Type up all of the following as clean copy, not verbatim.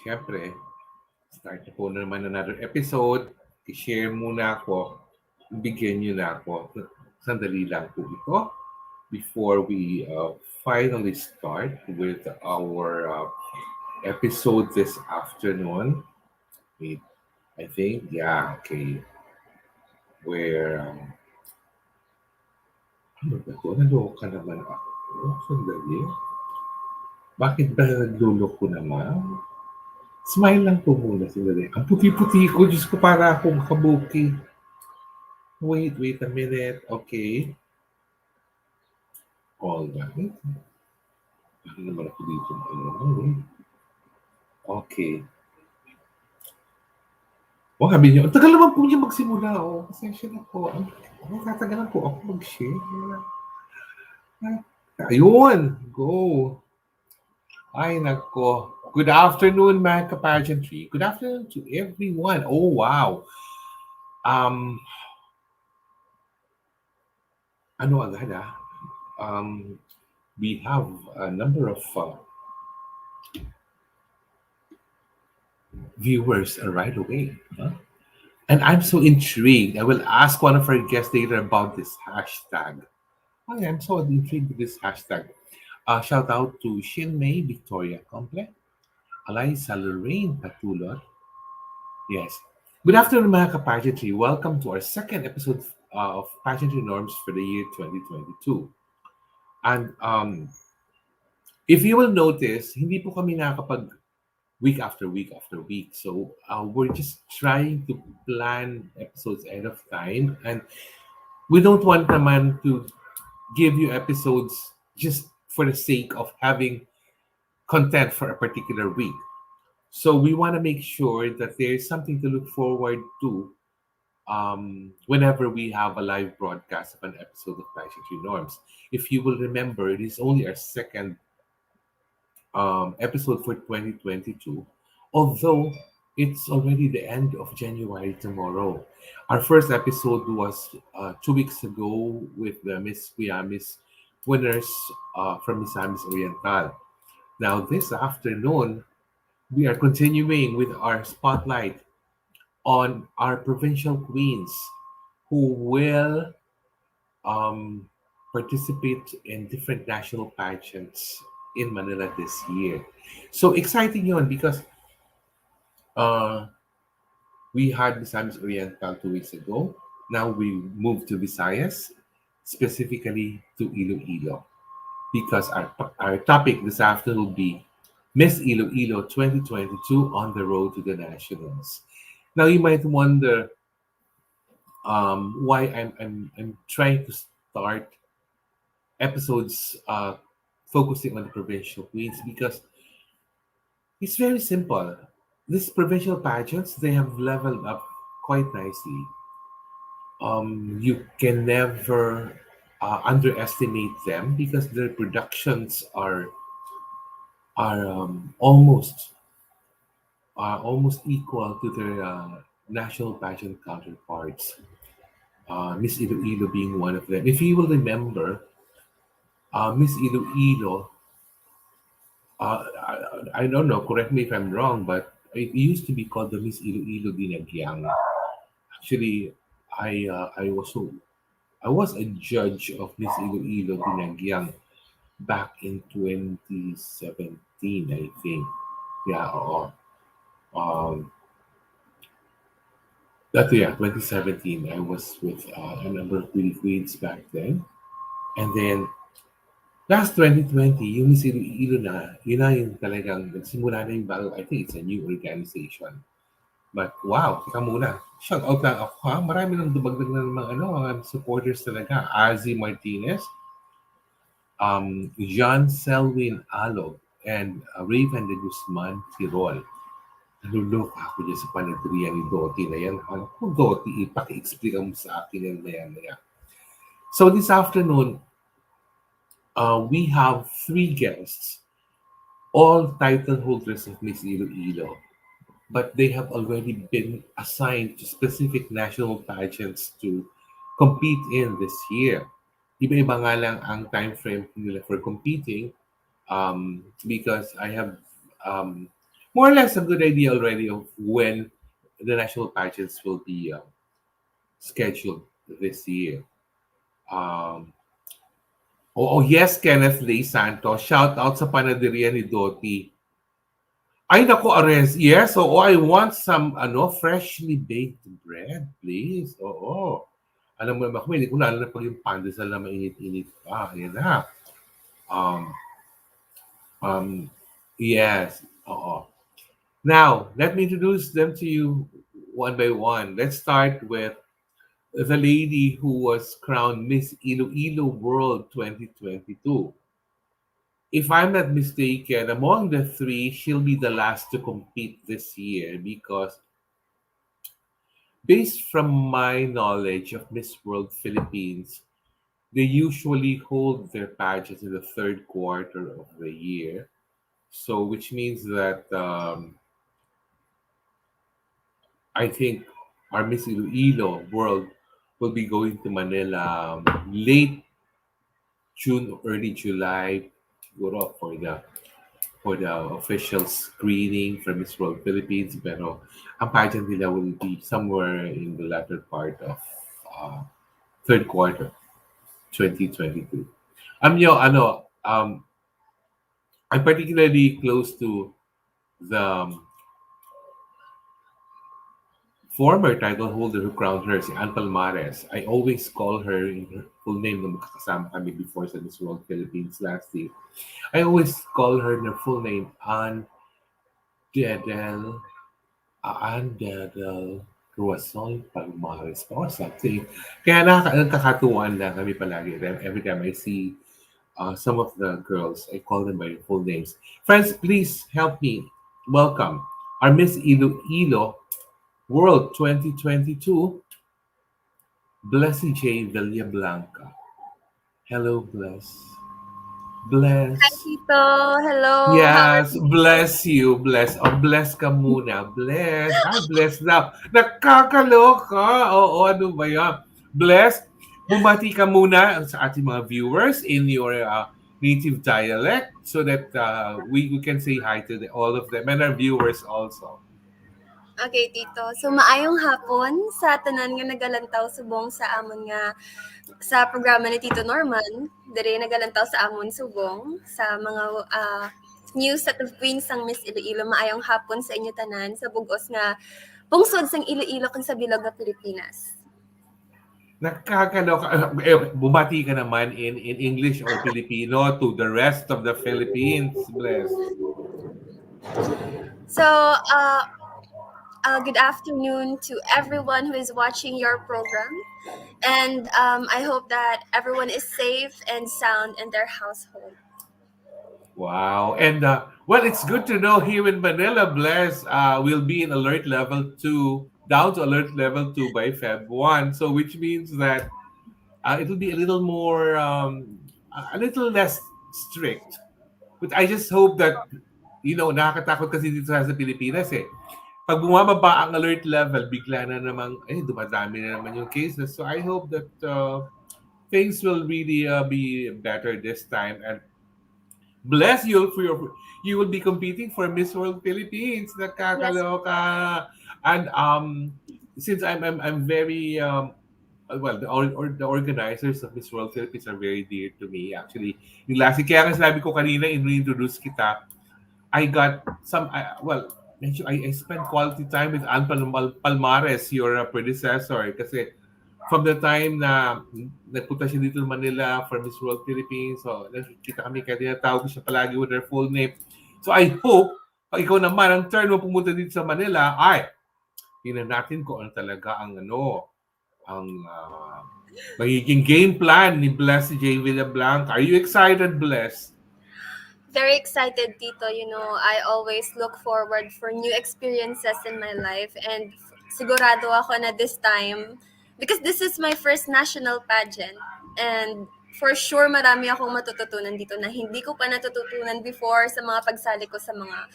Siyempre, start na po naman another episode. I-share muna ako. Bigyan nyo na ako. Sandali lang po ito before we finally start with our episode this afternoon. Wait, I think, yeah, okay. Where, ano ba ito? Naloka naman ako. Sandali. Bakit ba nagluloko naman? Smile lang po muna sandali. Ang puti-puti ko, Diyos ko, para akong kabuki. Wait a minute. Okay. All right. Ano naman ako dito? Okay. O, sabi niyo, ang tagal naman po niya magsimula. O, pasensya na po. Tatagalan po ako mag-share. Ayun. Go. Ay, nako. Good afternoon, mga ka-pageantry. Good afternoon to everyone. Oh, wow. Ano agad we have a number of viewers right away. Huh? And I'm so intrigued. I will ask one of our guests later about this hashtag. I'm so intrigued with this hashtag. Shout out to Shinmei Victoria Comple, Eliza Lorraine Patulot. Yes. Good afternoon, mga ka-pageantry. Welcome to our second episode of Pageantry Norms for the year 2022. And if you will notice, hindi po kami nakakapag week after week after week. So we're just trying to plan episodes ahead of time. And we don't want naman to give you episodes just for the sake of having content for a particular week. So we want to make sure that there's something to look forward to whenever we have a live broadcast of an episode of Pageantry Norms. If you will remember, it is only our second episode for 2022, although it's already the end of January tomorrow. Our first episode was 2 weeks ago with the Miss winners from Miss Oriental. Now, this afternoon, we are continuing with our spotlight on our provincial queens who will participate in different national pageants in Manila this year. So exciting yun because we had Misamis Oriental 2 weeks ago. Now we move to Visayas, specifically to Iloilo, because our topic this afternoon will be Miss Iloilo 2022 on the road to the nationals. Now you might wonder why I'm trying to start episodes focusing on the provincial queens, because it's very simple. These provincial pageants, they have leveled up quite nicely. You can never underestimate them because their productions are almost equal to their national pageant counterparts. Miss Iloilo being one of them. If you will remember, Miss Iloilo, I don't know, correct me if I'm wrong, but it used to be called the Miss Iloilo Dinagyang. Actually, I was a judge of Miss Iloilo Dinagyang back in 2017, I think. Yeah, um, 2017. I was with a number of beauty queens back then. And then, last 2020, yung Miss Iloilo na, yun na yung talagang nagsimula na yung bago. I think it's a new organization. But wow, teka muna. Shout out lang ako ha. Marami nang dumagdag na mga supporters talaga. Azzy Martinez, John Selwyn Alog, and Raven de Guzman Tirol. Naluloka ako dyan sa panadriya ni Dottie na yan. Ano ko, Dottie, ipaki-explain mo sa akin yan na yan. So this afternoon, we have 3 guests, all title holders of Miss Iloilo, but they have already been assigned to specific national pageants to compete in this year. Iba-iba nga lang ang time frame nila for competing because I have more or less a good idea already of when the national pageants will be scheduled this year. Um, yes, Kenneth Lee Santos. Shout out sa panaderia ni Doti. Ay, naku, Ares. Yes, oo, I want some, freshly baked bread, please. Oo. Alam mo naman ako, hindi ko lalo na pag yung pandesal na mainit-init pa. Ayan na. Um, um, yes. Oo. Now, let me introduce them to you one by one. Let's start with the lady who was crowned Miss Iloilo World 2022. If I'm not mistaken, among the three, she'll be the last to compete this year because, based from my knowledge of Miss World Philippines, they usually hold their pageants in the third quarter of the year. So, which means that I think our Miss Iloilo World will be going to Manila late June, early July, siguro for the official screening for Miss World Philippines. Pero ang pageant nila will be somewhere in the latter part of uh, third quarter 2022. I'm particularly close to the former title holder who crowned her, si Ann Palmares. I always call her in her full name nung makakasama kami before sa Miss World Philippines last year. I always call her in her full name, Dedel, Ann Dedel Ruasol Palmares or something. Kaya nakakatuwaan lang kami palagi. Every time I see some of the girls, I call them by their full names. Friends, please help me welcome our Miss Iloilo World 2022, Blessy J. Villablanca. Hello, Bless. Hi, Bless. Tito. Hello. How are Yes, you? bless you, bless. O, bless ka muna. Bless. Ay, bless daw. Nakakaloka. Oo, ano ba yan? Bless, bumati ka muna sa ating mga viewers in your native dialect so that we can say hi to all of them and our viewers also. Okay, Tito. So, maayong hapon sa tanan nga nagalantaw subong sa amon nga sa programa ni Tito Norman. Diri nagalantaw sa amon subong sa mga news sa Philippines sang Miss Iloilo. Maayong hapon sa inyo tanan sa bugos nga pungsod sang Iloilo kung sa bilog nga Pilipinas. Nakakaloka. Bumati ka naman in English or Filipino to the rest of the Philippines. Bless. So, good afternoon to everyone who is watching your program. And I hope that everyone is safe and sound in their household. Wow. And well, it's good to know here in Manila, Bless, we'll be in alert level 2, down to alert level 2 by Feb 1. So, which means that it'll be a little more, a little less strict. But I just hope that, nakakatakot kasi dito sa Pilipinas eh. Pag bumababa ang alert level, bigla na namang, dumadami na naman yung cases. So I hope that things will really be better this time. And bless you for you will be competing for Miss World Philippines. Yes. Nakakaloka. And since I'm very well, the organizers of Miss World Philippines are very dear to me. Actually, yung last kaya nga sabi ko kanina, in-introduce kita, I got some, well, I spent quality time with Ann Palmares, your predecessor, kasi from the time na nagpunta siya dito sa Manila for Miss World Philippines, so nakikita kami kaya tinatawag ko siya palagi with her full name. So I hope, pag ikaw naman, ang turn mo pumunta dito sa Manila, tingnan natin kung ano talaga ang magiging game plan ni Bless J. Villablanca. Are you excited, Bless? Very excited, Tito. You know, I always look forward for new experiences in my life. And sigurado ako na this time, because this is my first national pageant. And for sure, marami akong matututunan dito na hindi ko pa natututunan before sa mga pagsali ko sa mga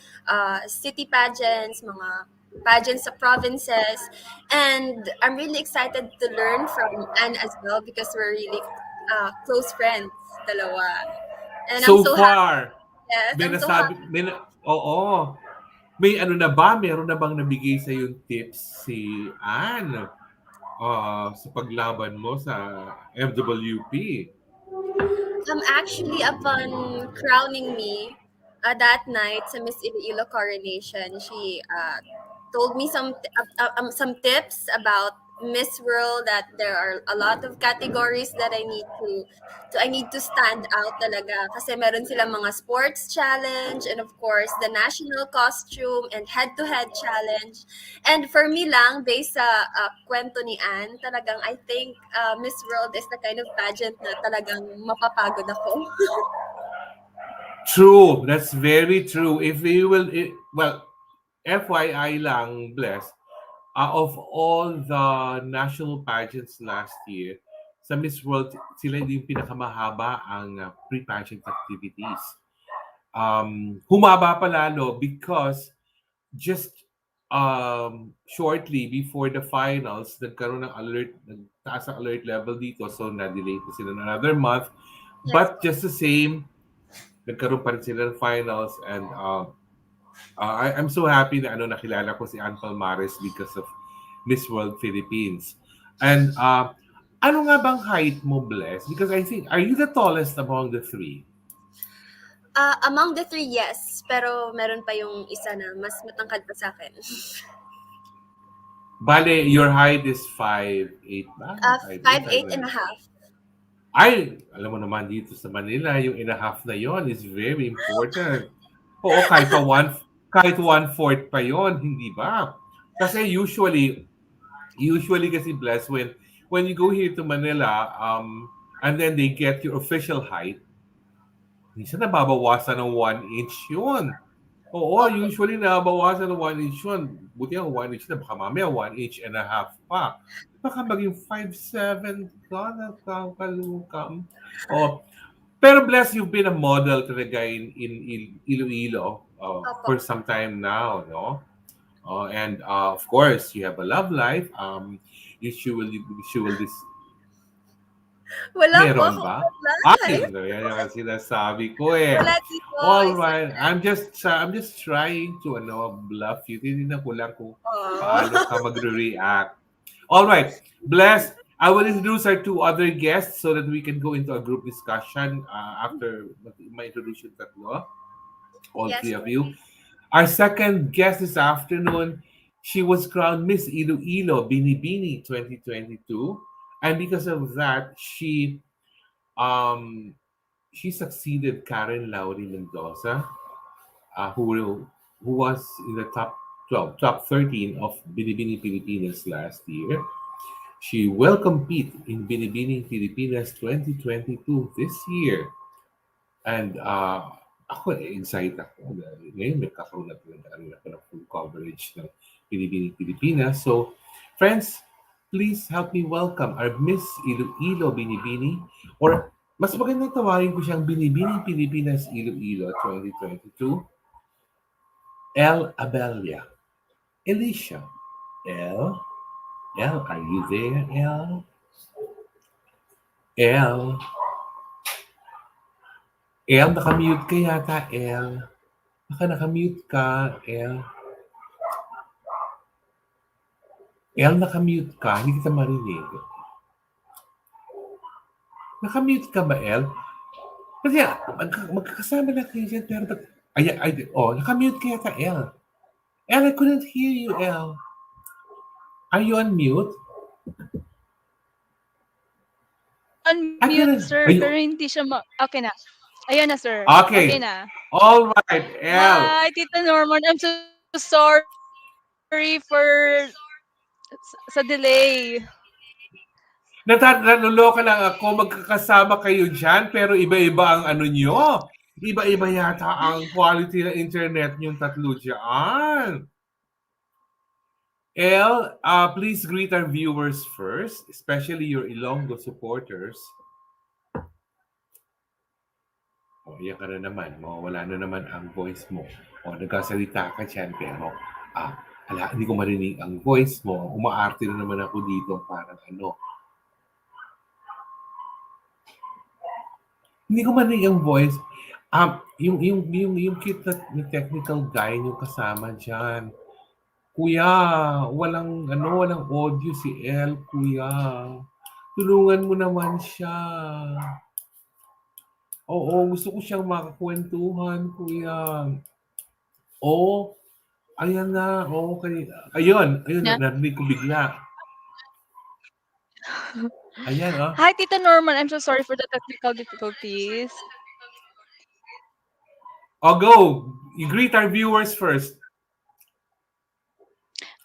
city pageants, mga pageants sa provinces. And I'm really excited to learn from Anne as well because we're really close friends, dalawa. And I'm So so happy. far, Yes, may I'm so nasabi, happy. oo. May ano na ba? Meron na bang nabigay sa yung tips si Anne sa paglaban mo sa FWP? Actually, upon crowning me that night sa Miss Iloilo coronation, she told me some tips about Miss World, that there are a lot of categories that I need to stand out talaga kasi meron silang mga sports challenge, and of course the national costume and head-to-head challenge. And for me lang, based sa kwento ni Anne, talagang I think Miss World is the kind of pageant na talagang mapapagod ako. True. That's very true. If we will, well, FYI lang, bless. Of all the national pageants last year, sa Miss World, sila yung pinakamahaba ang pre-pageant activities. Humaba pa lalo because just shortly before the finals, nagkaroon ng alert, nagtaas ang alert level dito, so na-delay pa sila ng another month. Yes. But just the same, nagkaroon pa rin sila ng finals, and I'm so happy na nakilala ko si Ann Palmares because of Miss World Philippines. And ano nga bang height mo, Bless? Because I think, are you the tallest among the three? Among the three, yes. Pero meron pa yung isa na mas matangkad pa sa akin. Bale, your height is 5'8" ba? 5'8", 5'8" and 5'9". a half. Ay, alam mo naman dito sa Manila, yung and a half na yon is very important. Oo, kahit one-fourth pa yon, hindi ba? Kasi usually kasi Bless, when you go here to Manila, and then they get your official height, minsan nababawasan ng 1 inch yun. Oo, Opo. usually nababawasan ng 1 inch yun. Buti ang 1 inch na, baka mamaya 1.5 inches pa. Baka maging 5'7" ka, nakakalukam. Oh, pero Bless, you've been a model talaga in Iloilo Opo. for some time now, no? And of course, you have a love life. Usually, Wala po meron akong ba? love Ay, life. yan ang sinasabi ko eh. Wala dito. All Isa. right. I'm just trying to bluff you. Titignan ko lang kung paano ka Oh. magre-react. All right. Bless. I will introduce our two other guests so that we can go into a group discussion after my introduction tatlo, all Yes three of po. you. Our second guest this afternoon, she was crowned Miss Iloilo Binibini 2022. And because of that, um, she succeeded Karen Laurrie Mendoza, who was in the top 13 of Binibini Pilipinas last year. She will compete in Binibini Pilipinas 2022 this year. And ako, excited ako. Ngayon, nagkakaroon na talaga ako ng full coverage ng Binibini Pilipinas. So, friends, please help me welcome our Miss Iloilo Binibini, or mas magandang tawagin ko siyang Binibini Pilipinas Iloilo 2022, Elle Abella. Alicia. Elle? Elle, are you there, Elle? Elle? Elle, nakamute ka yata, Elle. Baka nakamute ka, Elle. Elle, nakamute ka. Hindi kita marinig. Nakamute ka ba, Elle? Kasi magkakasama na kayo dyan, pero ba't... nakamute ka yata, Elle. Elle, I couldn't hear you, Elle. Are you on mute? I Unmute, couldn't... sir, Are pero you... hindi siya okey na. Ayan na, sir. Okay Okay. na. All right, Elle. Hi, Tita Norman. I'm so sorry for sa delay. Nanuloka lang ako, magkakasama kayo dyan, pero iba-iba ang ano nyo. Iba-iba yata ang quality ng internet nyong tatlo dyan. Elle, please greet our viewers first, especially your Ilonggo supporters. Iyan ka na naman. Wala na naman ang voice mo. Nagkasalita ka dyan, pero hindi ko marinig ang voice mo. Umaarte na naman ako dito parang Hindi ko marinig ang voice. yung cute na technical guy yung kasama diyan. Kuya, walang audio si Elle, kuya. Tulungan mo naman siya. Oo, gusto ko siyang makakwentuhan, kuya. Oh, ayan na. Okay. Ayun, Yeah. narinig ko bigla. Ayan, ah. Hi, Tito Norman. I'm so sorry for the technical difficulties. Oh, go. You greet our viewers first.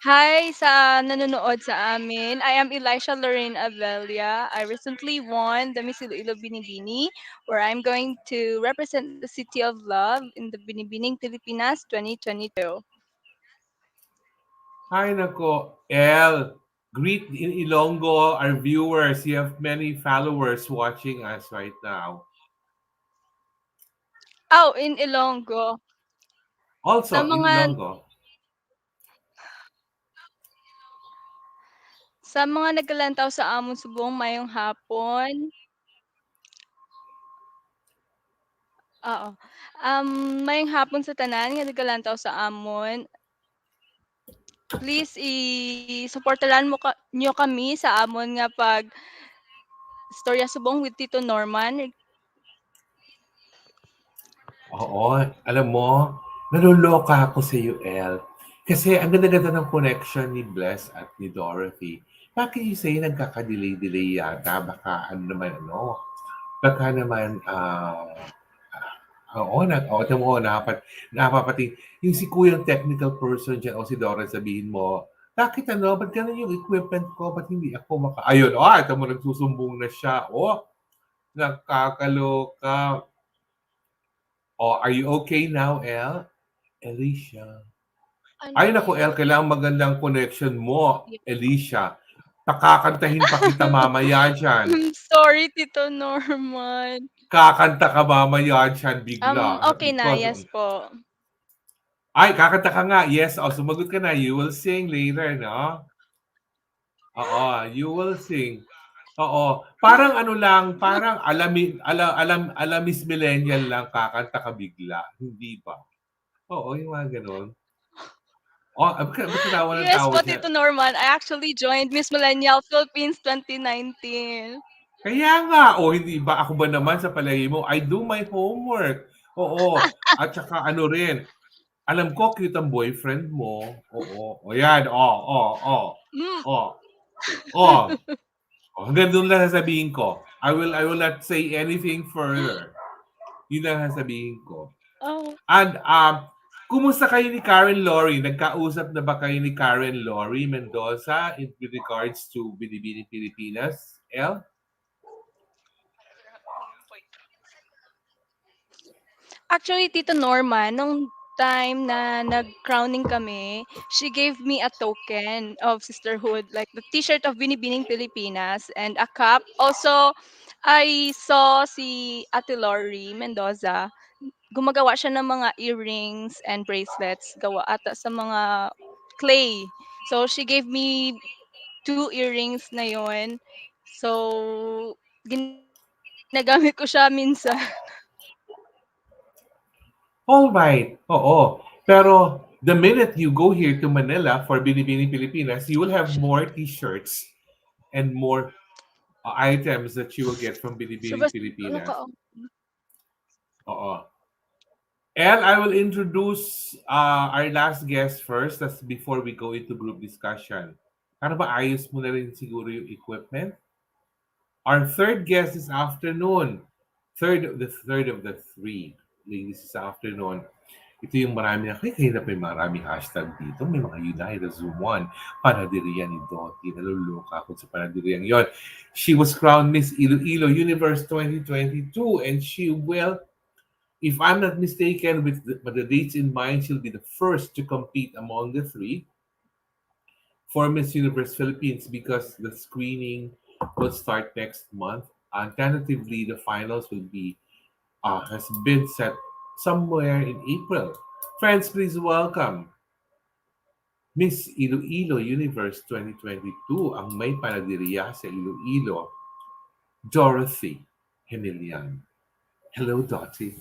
Hi sa nanonood sa amin. I am Elisha Lorraine Abella. I recently won the Miss Iloilo Binibini, where I'm going to represent the city of love in the Binibining, Pilipinas 2022. Hi, nako. Elle, greet in Ilonggo our viewers. You have many followers watching us right now. Oh, in Ilonggo. Sa Also, in mga Ilonggo. sa mga nagkalantaw sa amon subong mayong hapon. Oo. Mayong hapon sa tanan nga nagkalantaw sa amon. Please i-suportahan nyo kami sa amon nga pag Storya Subong with Tito Norman. Oo, alam mo, naluloka ako sa UL. Kasi ang ganda-ganda ng connection ni Bless at ni Dorothy. Bakit you say nagkaka-delay-delay yata? Baka ano naman, ano? Baka naman, oo, ito mo, napapating. Yung si Kuyang technical person dyan, o si Dorothy, sabihin mo, bakit ano, ba't ganun yung equipment ko? Ba't hindi ako Ayun, ito mo, nagsusumbong na siya. Nakakaloka. Oh, are you okay now, El? Alicia. Ano Ay naku, yan? El, kailangan magandang connection mo, Alicia. Pakakantahin pa kita mamaya dyan. I'm sorry, Tito Norman. Kakanta ka mamaya dyan bigla. Okay na. Because, Yes po. ay, kakanta ka nga. Yes, sumagot ka na. You will sing later, no? Oo, you will sing. Oo. Parang ano lang, parang alamis millennial lang, kakanta ka bigla. Hindi ba? Oo, yung mga ganun. Oh, ba't ka tawa ng Yes tawa po, dyan? Tito Norman. I actually joined Miss Millennial Philippines 2019. Kaya nga, hindi ba ako ba naman sa palagay mo, I do my homework. Oo, at saka ano rin, alam ko cute ang boyfriend mo. Oo, o yan, Mm. oh, oh. Hanggang doon lang sasabihin ko. I will not say anything further. Yun lang sasabihin ko. Oh, And, kumusta kayo ni Karen Laurrie? Nagkausap na ba kayo ni Karen Laurrie Mendoza in with regards to Binibini Pilipinas? El? actually, Tito Norman, nung time na nag-crowning kami, she gave me a token of sisterhood, like the t-shirt of Binibining Pilipinas and a cup. Also, I saw si Ate Laurrie Mendoza. Gumagawa siya ng mga earrings and bracelets. Gawa ata sa mga clay. So, she gave me two earrings na yon. So, ginagamit ko siya minsan. All right. Oo. Pero the minute you go here to Manila for Binibini Pilipinas, you will have more t-shirts and more items that you will get from Binibini Sabas, ano ka? Pilipinas. Oo. And I will introduce our last guest first. That's before we go into group discussion. Para ba ayos mo na rin siguro yung equipment? Our third guest this afternoon. Third of the three ladies this afternoon. Ito yung marami na, kaya na pa yung maraming hashtag dito. May mga United Zoom 1. Panadirian ni Dottie. Naluluka ako sa panadirian yon. She was crowned Miss Iloilo Universe 2022 and she will, if I'm not mistaken, with the dates in mind, she'll be the first to compete among the three for Miss Universe Philippines because the screening will start next month. And tentatively, the finals will be has been set somewhere in April. Friends, please welcome Miss Iloilo Universe 2022, ang may panadiriya sa Iloilo, Dorothy Gemillan. Hello, Dottie.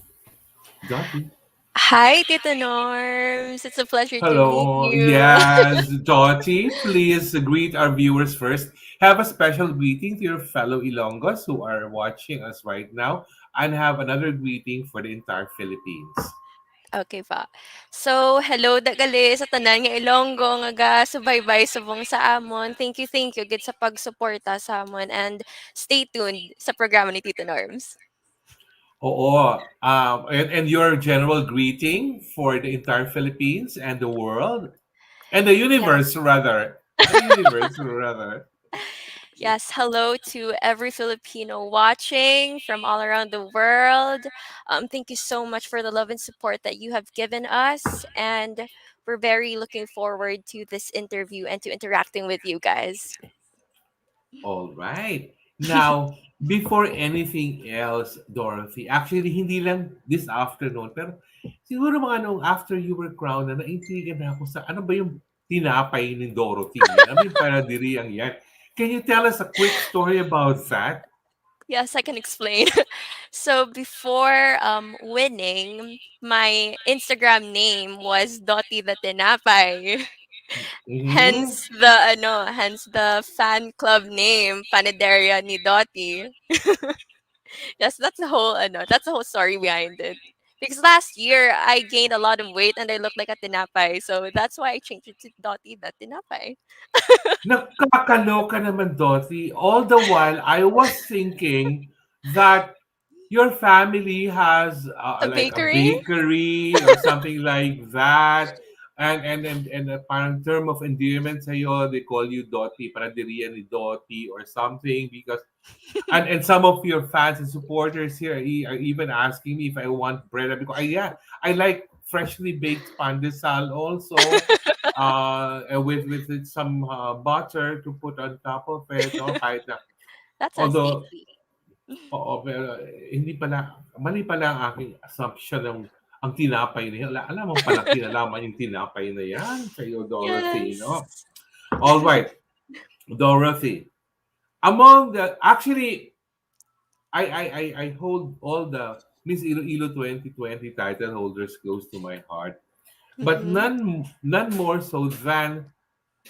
Dottie. Hi, Tito Norms. It's a pleasure to meet Hello. you. Yes, Dottie, please greet our viewers first. Have a special greeting to your fellow Ilonggos who are watching us right now, and have another greeting for the entire Philippines. Okay pa. So, hello dagali sa tanan nga Ilonggo nga ga subaybay subong sa amon. Thank you gid sa pagsuporta sa amon and stay tuned sa programa ni Tito Norms. Oo. And your general greeting for the entire Philippines and the world and the universe, Yes. rather. The universe, rather. Yes, hello to every Filipino watching from all around the world. Thank you so much for the love and support that you have given us, and we're very looking forward to this interview and to interacting with you guys. All right. Now, before anything else, Dorothy, actually, hindi lang this afternoon, pero siguro mga nung after you were crowned, na naintrigan na ako sa ano ba yung tinapay ni Dorothy yan? Ano yung panaderiyang yan? Can you tell us a quick story about that? Yes, I can explain. So before winning, my Instagram name was Dottie the Tinapay. Mm-hmm. Hence the fan club name Panaderia ni Dottie. Yes, that's the whole story behind it. Because last year I gained a lot of weight and I looked like a tinapay, so that's why I changed it to Dottie the Tinapay. Nakakaloka naman, Dorothy. All the while, I was thinking that your family has A like a bakery? bakery or something like that. And a parang term of endearment sa'yo, they call you Dottie, panaderia ni Dottie or something because and some of your fans and supporters here are even asking me if I want bread because yeah, I like freshly baked pandesal also and with some butter to put on top of it, no? Kahit na, That sounds although tasty. oo, pero hindi pala mali pala ang aking assumption ng ang tinapay na yan. Alam mo palang kinalaman yung tinapay na yan sa'yo, Dorothy, no? Yes. All right, Dorothy. Among the actually, I hold all the Miss Iloilo 2020 title holders close to my heart, but Mm-hmm. none more so than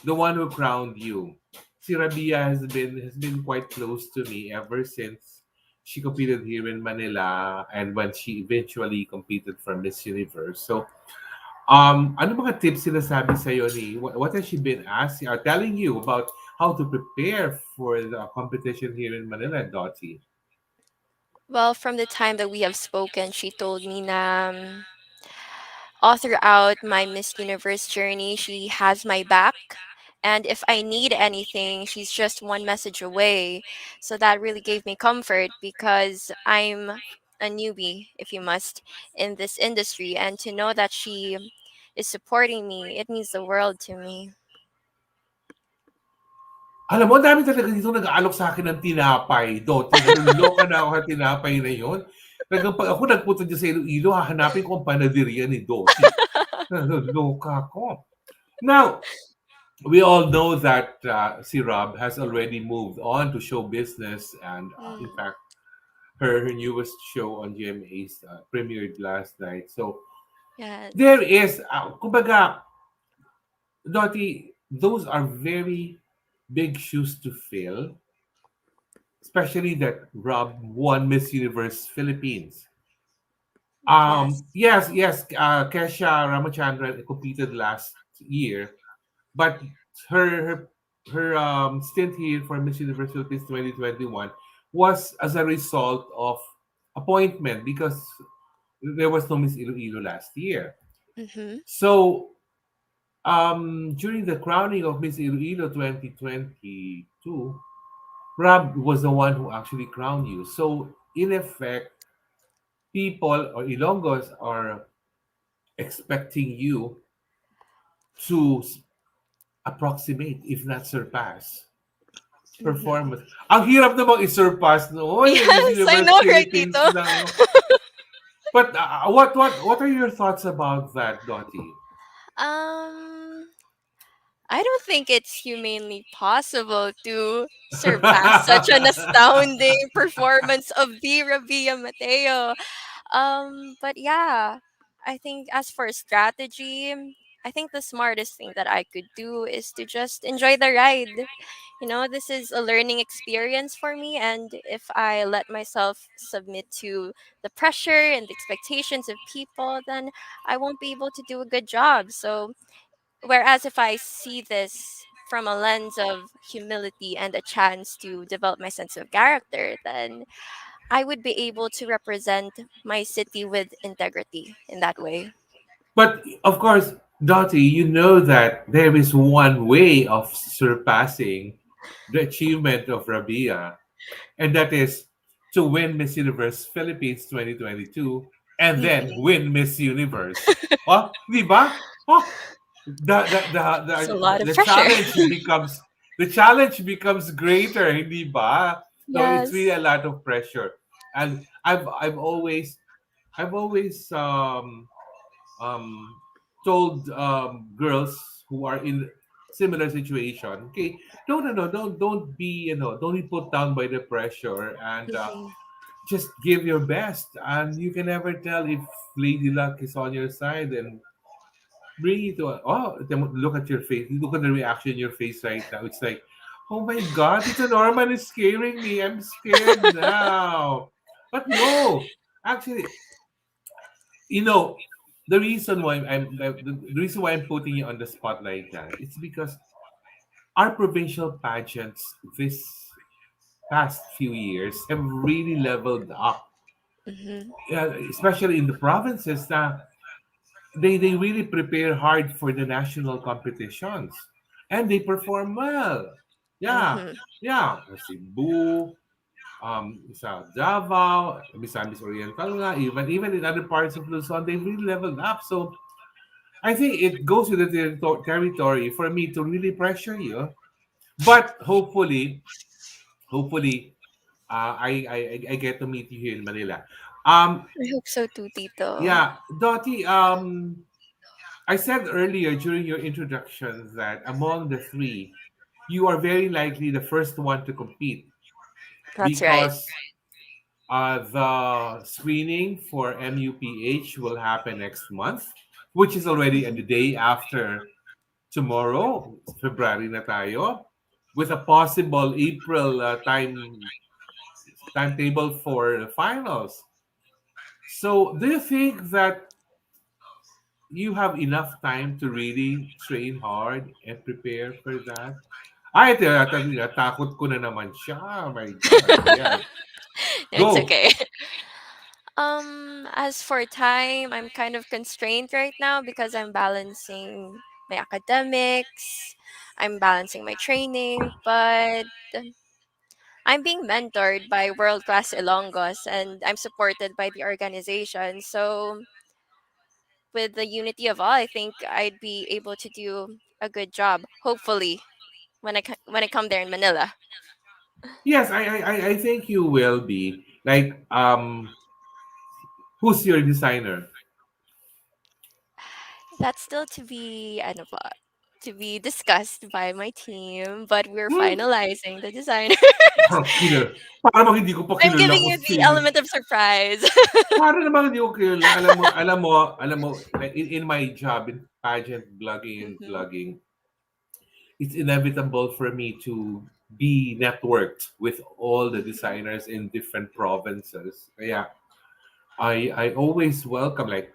the one who crowned you. Si Rabia has been quite close to me ever since she competed here in Manila and when she eventually competed for Miss Universe. So, ano mga tips sinasabi sa iyo ni what has she been asking or telling you about how to prepare for the competition here in Manila, Dottie? Well, from the time that we have spoken, she told me na all throughout my Miss Universe journey, she has my back. And if I need anything, she's just one message away. So that really gave me comfort because I'm a newbie, if you must, in this industry. And to know that she is supporting me, it means the world to me. Alam mo, ang dami talaga dito nag-aalok sa akin ng tinapay, Dottie. Naluloka na ako sa tinapay na yon. Talagang pag ako nagpunta dyan sa Iloilo, hahanapin ko ang panaderia ni Dottie. Naluloka ako. Now, we all know that si Rob has already moved on to show business and in Mm, fact, her newest show on GMA's premiered last night. So, there yes. is, kumbaga, Dottie, those are very big shoes to fill, especially that Rob won Miss Universe Philippines. Yes. Kesha Ramachandran competed last year, but her stint here for Miss Universe Philippines 2021 was as a result of appointment because there was no Miss Iloilo last year. Mm-hmm. So during the crowning of Miss Iloilo 2022, Rob was the one who actually crowned you. So in effect, people or Ilonggos are expecting you to approximate, if not surpass, Mm-hmm. performance. Ang hirap namang i-surpass noon yung Miss Yes, I Universe know, right, Philippines Tito? lang. No? But what are your thoughts about that, Dottie? Um, I don't think it's humanly possible to surpass such an astounding performance of the Rabiya Mateo. But yeah, I think as for strategy, I think the smartest thing that I could do is to just enjoy the ride. You know, this is a learning experience for me, and if I let myself submit to the pressure and the expectations of people, then I won't be able to do a good job. So, whereas if I see this from a lens of humility and a chance to develop my sense of character, then I would be able to represent my city with integrity in that way. But of course, Dottie, you know that there is one way of surpassing the achievement of Rabia, and that is to win Miss Universe Philippines 2022 and then Mhm. win Miss Universe. Oh, di ba? Oh, It's a lot of the pressure. challenge becomes greater, hindi ba? So it's really Yes. a lot of pressure. And I've always um, told girls who are in similar situation, okay, don't be don't be put down by the pressure, and Mhm. just give your best, and you can never tell if Lady Luck is on your side, and bring it to look at your face, look at the reaction in your face right now. It's like, oh my god, it's a Norman is scaring me, I'm scared now. But no, actually, you know, the reason why I'm putting you on the spot like that, it's because our provincial pageants this past few years have really leveled up. Mhm. Especially in the provinces, na they really prepare hard for the national competitions, and they perform well. Yeah, Mhm. yeah. Cebu, sa Davao, Misamis Oriental nga, even in other parts of Luzon, they really leveled up. So I think it goes with the territory for me to really pressure you. But hopefully, I get to meet you here in Manila. Um, I hope so too, Tito. yeah, Dottie. I said earlier during your introduction that among the three, you are very likely the first one to compete That's right. because the screening for MUPH will happen next month, which is already the Mhm. day after tomorrow, February na tayo, with a possible April timetable for the finals. So, do you think that you have enough time to really train hard and prepare for that? Ay, takot ko na naman siya. Oh my God. Yeah. It's Go. okay. As for time, I'm kind of constrained right now because I'm balancing my academics, I'm balancing my training, but I'm being mentored by world class Ilonggos and I'm supported by the organization. So, with the unity of all, I think I'd be able to do a good job, hopefully, when I come there in Manila. Yes, I think you will be. Like, who's your designer? That's still ano ba, to be discussed by my team, but we're Hmm? finalizing the designer. Parang kilala. Para bang hindi ko pa I'm kilala giving kung you the sino. element of surprise. Para namang hindi ko kilala. Alam mo, like in my job in pageant blogging and Mhm. vlogging, it's inevitable for me to be networked with all the Mhm. designers in different provinces. Kaya I always welcome, like,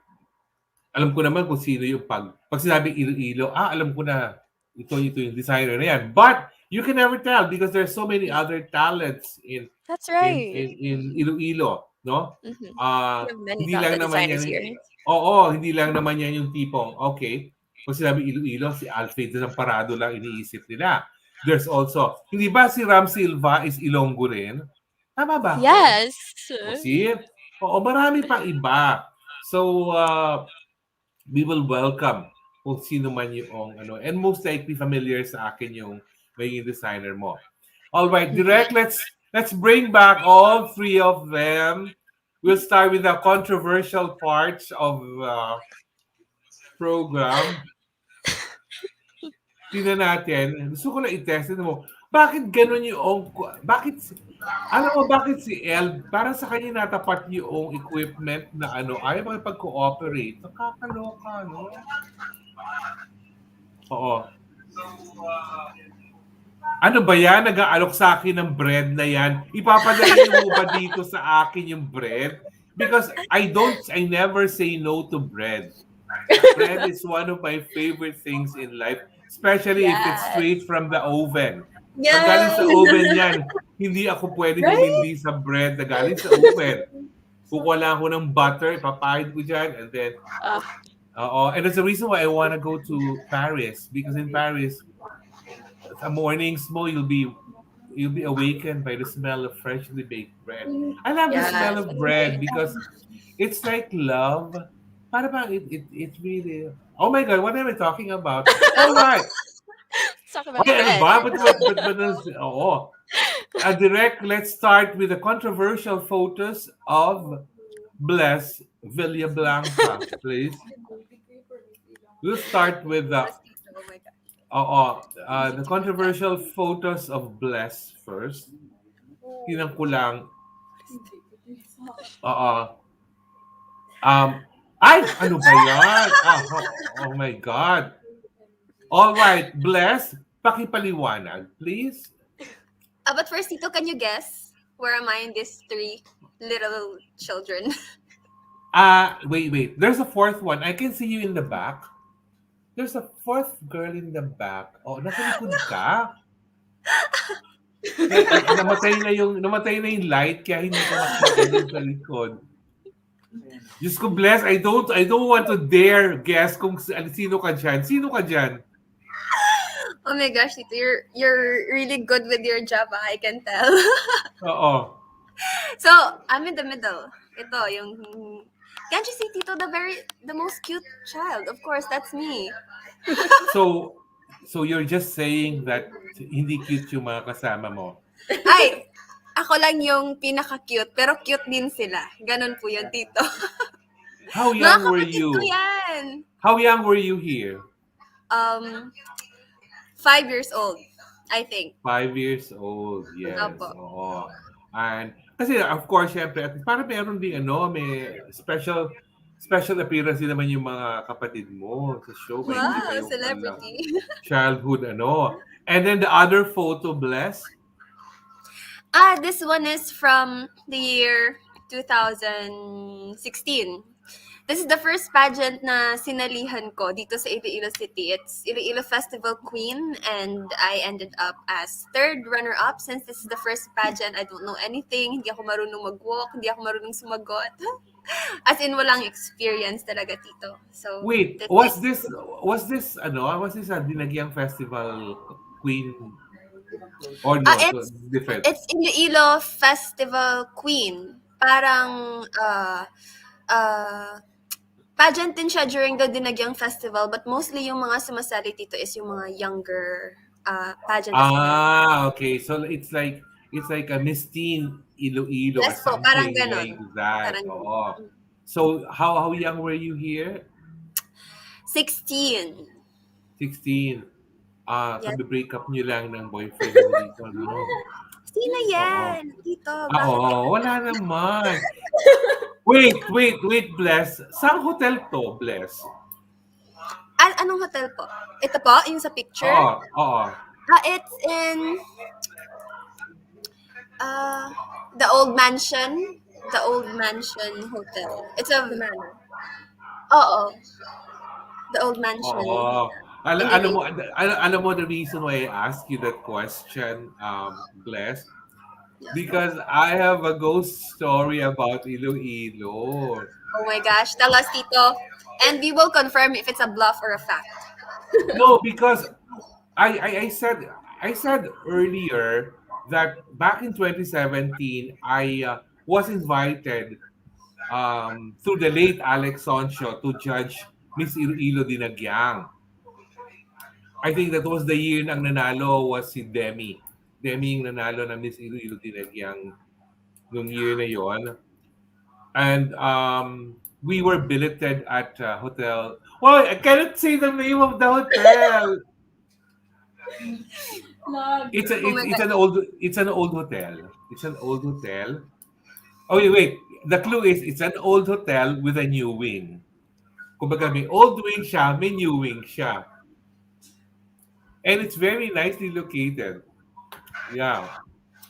alam ko naman kung sino yung pag sinabing Iloilo, alam ko na ito yung designer na yan. But you can never tell because there's so many Mhm. other talents That's right. in Iloilo, no? Mhm. We Ah, have many hindi lang talented naman designers yan, here. oo, hindi lang naman yan yung tipong, okay, kung sinabi Iloilo, si Alfred ng Parado lang iniisip nila. There's also, hindi ba si Ram Silva is Ilonggo rin? Tama ba ako? Yes. O see? Oo, marami pang iba. So, we will welcome kung sino man yung ano, and most likely familiar sa akin yung magiging designer mo. All right, Mhm. Direct, let's bring back all three of them. We'll start with the controversial parts of the program. Tingnan natin. Gusto ko na i-test mo. Bakit gano'n yung bakit alam mo bakit si Elle, para sa kanya natapat yung equipment na ano, ayaw makipag-cooperate. Nakakaloka, no? Oo. Ano ba yan? Nag-aalok sa akin ng bread na yan. Ipapadain mo ba dito sa akin yung bread? Because I never say no to bread. Bread is one of my favorite things in life, especially if it's straight Yes. from the oven. Pag galing Yeah. sa oven yan, hindi ako pwedeng Right? humindi sa bread na galing sa oven. Kukuha lang ako ng butter, ipapahid ko dyan, and then, Ah, and that's the reason why I want to go to Paris. Because in Paris, sa mornings mo, you'll be awakened by the smell of freshly baked bread. I love the smell yes, of that's bread right. because it's like love. Para bang it really. Oh my God, what am I talking about? All right. Let's talk about Okay, ano bread. ba? Oo. Direct, let's start with the controversial photos of Bless Villablanca, please. We'll start with the Yes, Tito. Oh my God. the controversial photos of Bless first. Tingnan ko lang. Oo. Ay! Ano ba yan? Oh my God. All right, Bless, pakipaliwanag, please. But first, Tito, can you guess where am I in these three little children? Wait. There's a fourth one. I can see you in the back. There's a fourth girl in the back. Oh, nasa likod ka? Namatay na yung light kaya hindi ko makita dun sa likod. Diyos ko bless, I don't want to dare guess kung sino ka dyan. Sino ka dyan? Oh my gosh, Tito, you're really good with your job, I can tell. Oo. So, I'm in the middle. Ito, yung... Can't you see, Tito, the most cute child? Of course, that's me. So, so you're just saying that hindi cute yung mga kasama mo. Ay, ako lang yung pinaka-cute, pero cute din sila. Ganun po yun, Tito. How Mga young were kapatid ko you? yan. How young were you here? Um, 5 years old, I think. 5 years old, yes. Opo. Oo. And, kasi of course, syempre, at para meron din ano, may special appearance din naman yung mga kapatid mo sa show. Makikita Wow, yung kanilang celebrity. childhood ano. And then the other photo, Bless. This one is from the year 2016. This is the first pageant na sinalihan ko dito sa Iloilo City. It's Iloilo Festival Queen, and I ended up as third runner-up. Since this is the first pageant, I don't know anything. Hindi ako marunong mag-walk, hindi ako marunong sumagot. As in, walang experience talaga, Tito. So, Wait, that's it. was this a Dinagyang Festival Queen or no? So It's different. it's Iloilo Festival Queen. Parang uh, pageant din siya during the Dinagyang Festival, but mostly yung mga sumasali dito is yung mga younger pageant aspirants. Okay. So it's like a Miss Teen Iloilo or Yes po, parang something ganon. like that. Parang ganon. Oo. So how young were you here? 16. 16. Yes. Kabi-break up niyo lang ng boyfriend mo dito, no? Sino Oo. yan? Tito, bakit Oo, ganun? wala naman. Wait, Bless. Saan hotel to, Bless? Anong hotel po? Ito po, yung sa picture? Oo. It's in uh, the Old Mansion. The Old Mansion Hotel. It's a... Oo. The Old Mansion Oo. in Alam mo, Iloilo. alam mo the reason why I asked you that question, Bless? Because I have a ghost story about Iloilo. Oh my gosh. Tell us, Tito. And we will confirm if it's a bluff or a fact. No, because I said earlier that back in 2017 I was invited through the late Alex Soncho to judge Miss Iloilo Dinagyang. I think that was the year nang nanalo was si Demi. Demi yung nanalo na Miss Iloilo Dinagyang nung year na yon. And we were billeted at hotel. Well, I cannot say the name of the hotel. Oh my it's God. an old hotel. It's an old hotel. Oh wait. The clue is it's an old hotel with a new wing. Kumbaga may old wing siya, may new wing siya. And it's very nicely located. Yeah.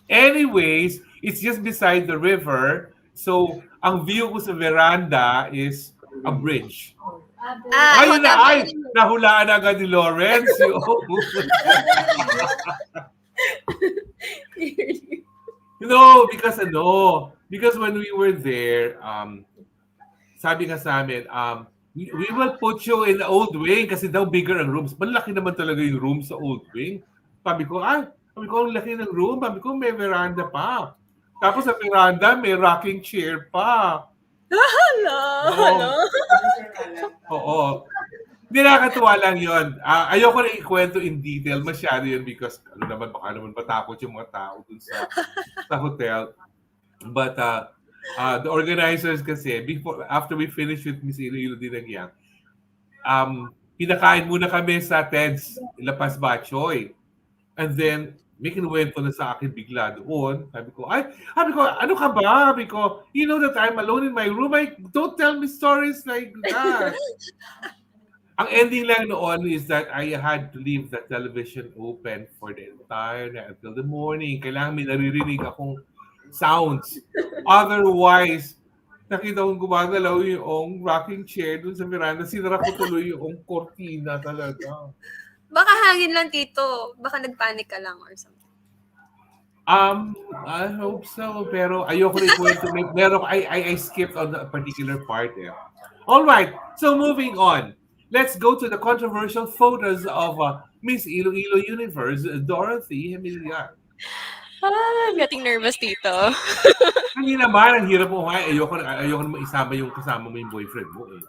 Anyways, it's just beside the river. So, ang view ko sa veranda is a bridge. Ayun na, Hotel ay! Nahulaan agad ni Lawrence yung... because because when we were there, sabi nga sa amin, we will put you in the old wing kasi daw bigger ang rooms. Malaki naman talaga yung room sa old wing. Sabi ko, ang laki ng room. Sabi ko, may veranda pa. Tapos sa veranda, may rocking chair pa. Hala, hala. Oo. Oo. Hindi nakakatuwa lang yun. Ayoko na ikwento in detail masyado yun because baka naman patakot yung mga tao dun sa hotel. But the organizers kasi, after we finished with Miss Iloilo Dinagyang, pinakain muna kami sa Ted's Lapas Bachoy. And then, may kinuwento na sa akin bigla doon. Sabi ko, ano ka ba? Sabi ko, you know that I'm alone in my room. Don't tell me stories like that. Ang ending lang noon is that I had to leave the television open for the entire night until the morning. Kailangan may naririnig akong sounds. Otherwise, nakita kong gumagalaw yung rocking chair dun sa veranda. Sinara ko tuloy yung cortina talaga. Baka hangin lang, Tito. Baka nagpanic ka lang or something. I hope so. Pero ayoko rin kwento. I skipped on a particular part eh. All right. So moving on. Let's go to the controversial photos of Miss Iloilo Universe, Dorothy Gemillan. I'm getting nervous, Tito. Hindi naman, ang hirap mo. Ayoko naman isama yung kasama mo yung boyfriend mo. Eh.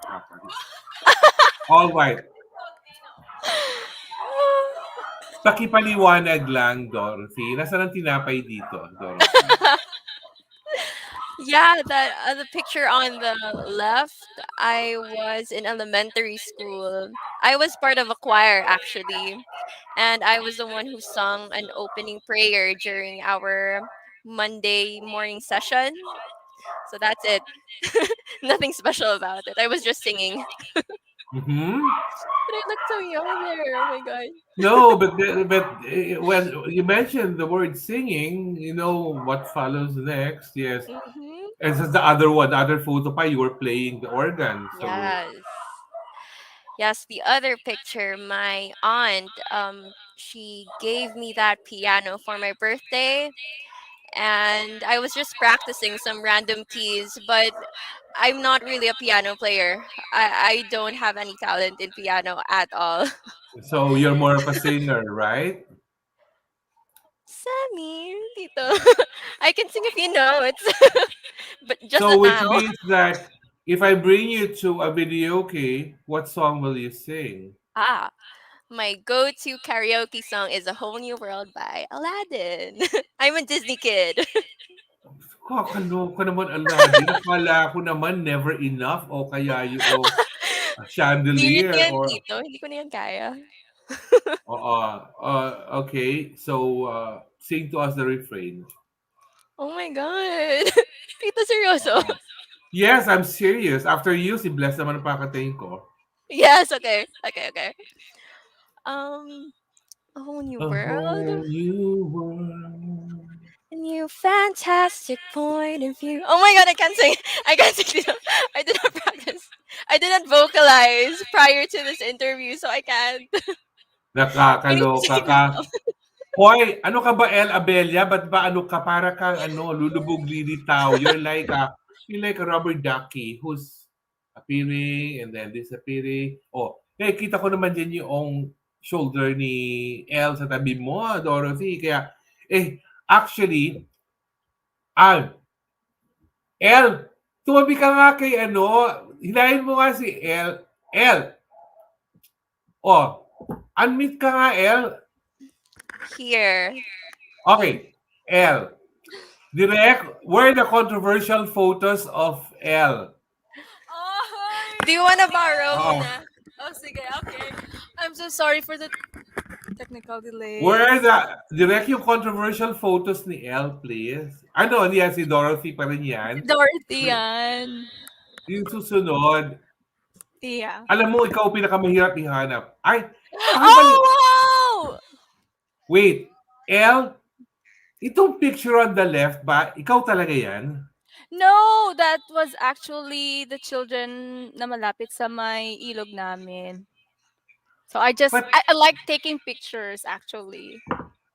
All right. Pakipaliwanag lang, Dorothy. Nasaan ang tinapay dito, Dorothy? Yeah, that the picture on the left, I was in elementary school. I was part of a choir actually, and I was the one who sung an opening prayer during our Monday morning session. So that's it. Nothing special about it. I was just singing. Mm-hmm. But I look so young there. Oh my god. No, but when you mentioned the word singing, you know what follows next. Yes, Hmm. and this is the other one, the other photo pa, you were playing the organ. So Yes. Yes, the other picture, my aunt, she gave me that piano for my birthday, and I was just practicing some random keys, but I'm not really a piano player. I don't have any talent in piano at all. so you're more of a singer, right? Sammy, Tito, I can sing a few notes, but just So not which now. means that if I bring you to a video, okay, what song will you sing? Ah, my go-to karaoke song is "A Whole New World" by Aladdin. I'm a Disney kid. Kakaloka naman, Aladdin. Akala ko naman never enough o kaya yung Pilit chandelier yan, or Tito. Hindi ko na yan kaya. okay. So sing to us the refrain. Oh my God. Tito, seryoso? Yes, I'm serious. After you, si Bless naman ang pakatayin ko. Yes, okay. Okay, okay. Um, a whole new A world. whole new world. A new fantastic point of view. Oh my God, I can't sing. I can't sing. Tito. I did not practice. I didn't vocalize prior to this interview, so I can't. I need to Nakakaloka sing ka. myself. Hoy, ano ka ba, Elle Abella? Ba't ba ano ka? Para kang lulubog lilitaw. You're like a rubber ducky who's appearing and then disappearing. Oh, kita ko naman din yung shoulder ni Elle sa tabi mo, Dorothy. Kaya, actually, ah, Elle, tumabi ka nga kay hilahin mo nga si Elle. Elle, oh, unmute ka nga, Elle. Here. Okay, Elle. Direct, where are the controversial photos of Elle? Oh, Do you wanna borrow Oo. muna? oh, sige, okay. I'm so sorry for the Technical Where are delays. direct yung controversial photos ni Elle, please? Ano, yan, si Dorothy pa rin Si yan. Dorothy yan. Yung susunod, Yeah. alam mo, ikaw pinakamahirap ihanap. Ay, ay, mali. Oh, wow! Wait, Elle, itong picture on the left ba, ikaw talaga yan? No, that was actually the children na malapit sa may ilog namin. So But I like taking pictures actually.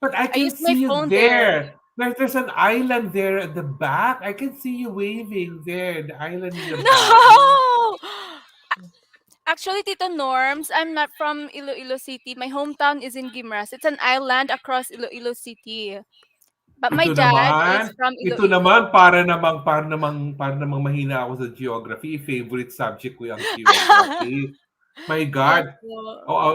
but I I can use my see you phone there. there. There's an island there at the back. I can see you waving there, the island in the back. No! Actually, Tito Norms, I'm not from Iloilo City. My hometown is in Guimaras. It's an island across Iloilo City. But my dad is from Ito naman Iloilo. para namang mahina ako sa geography. Favorite subject ko yung geography. My Yes God. po. Oo,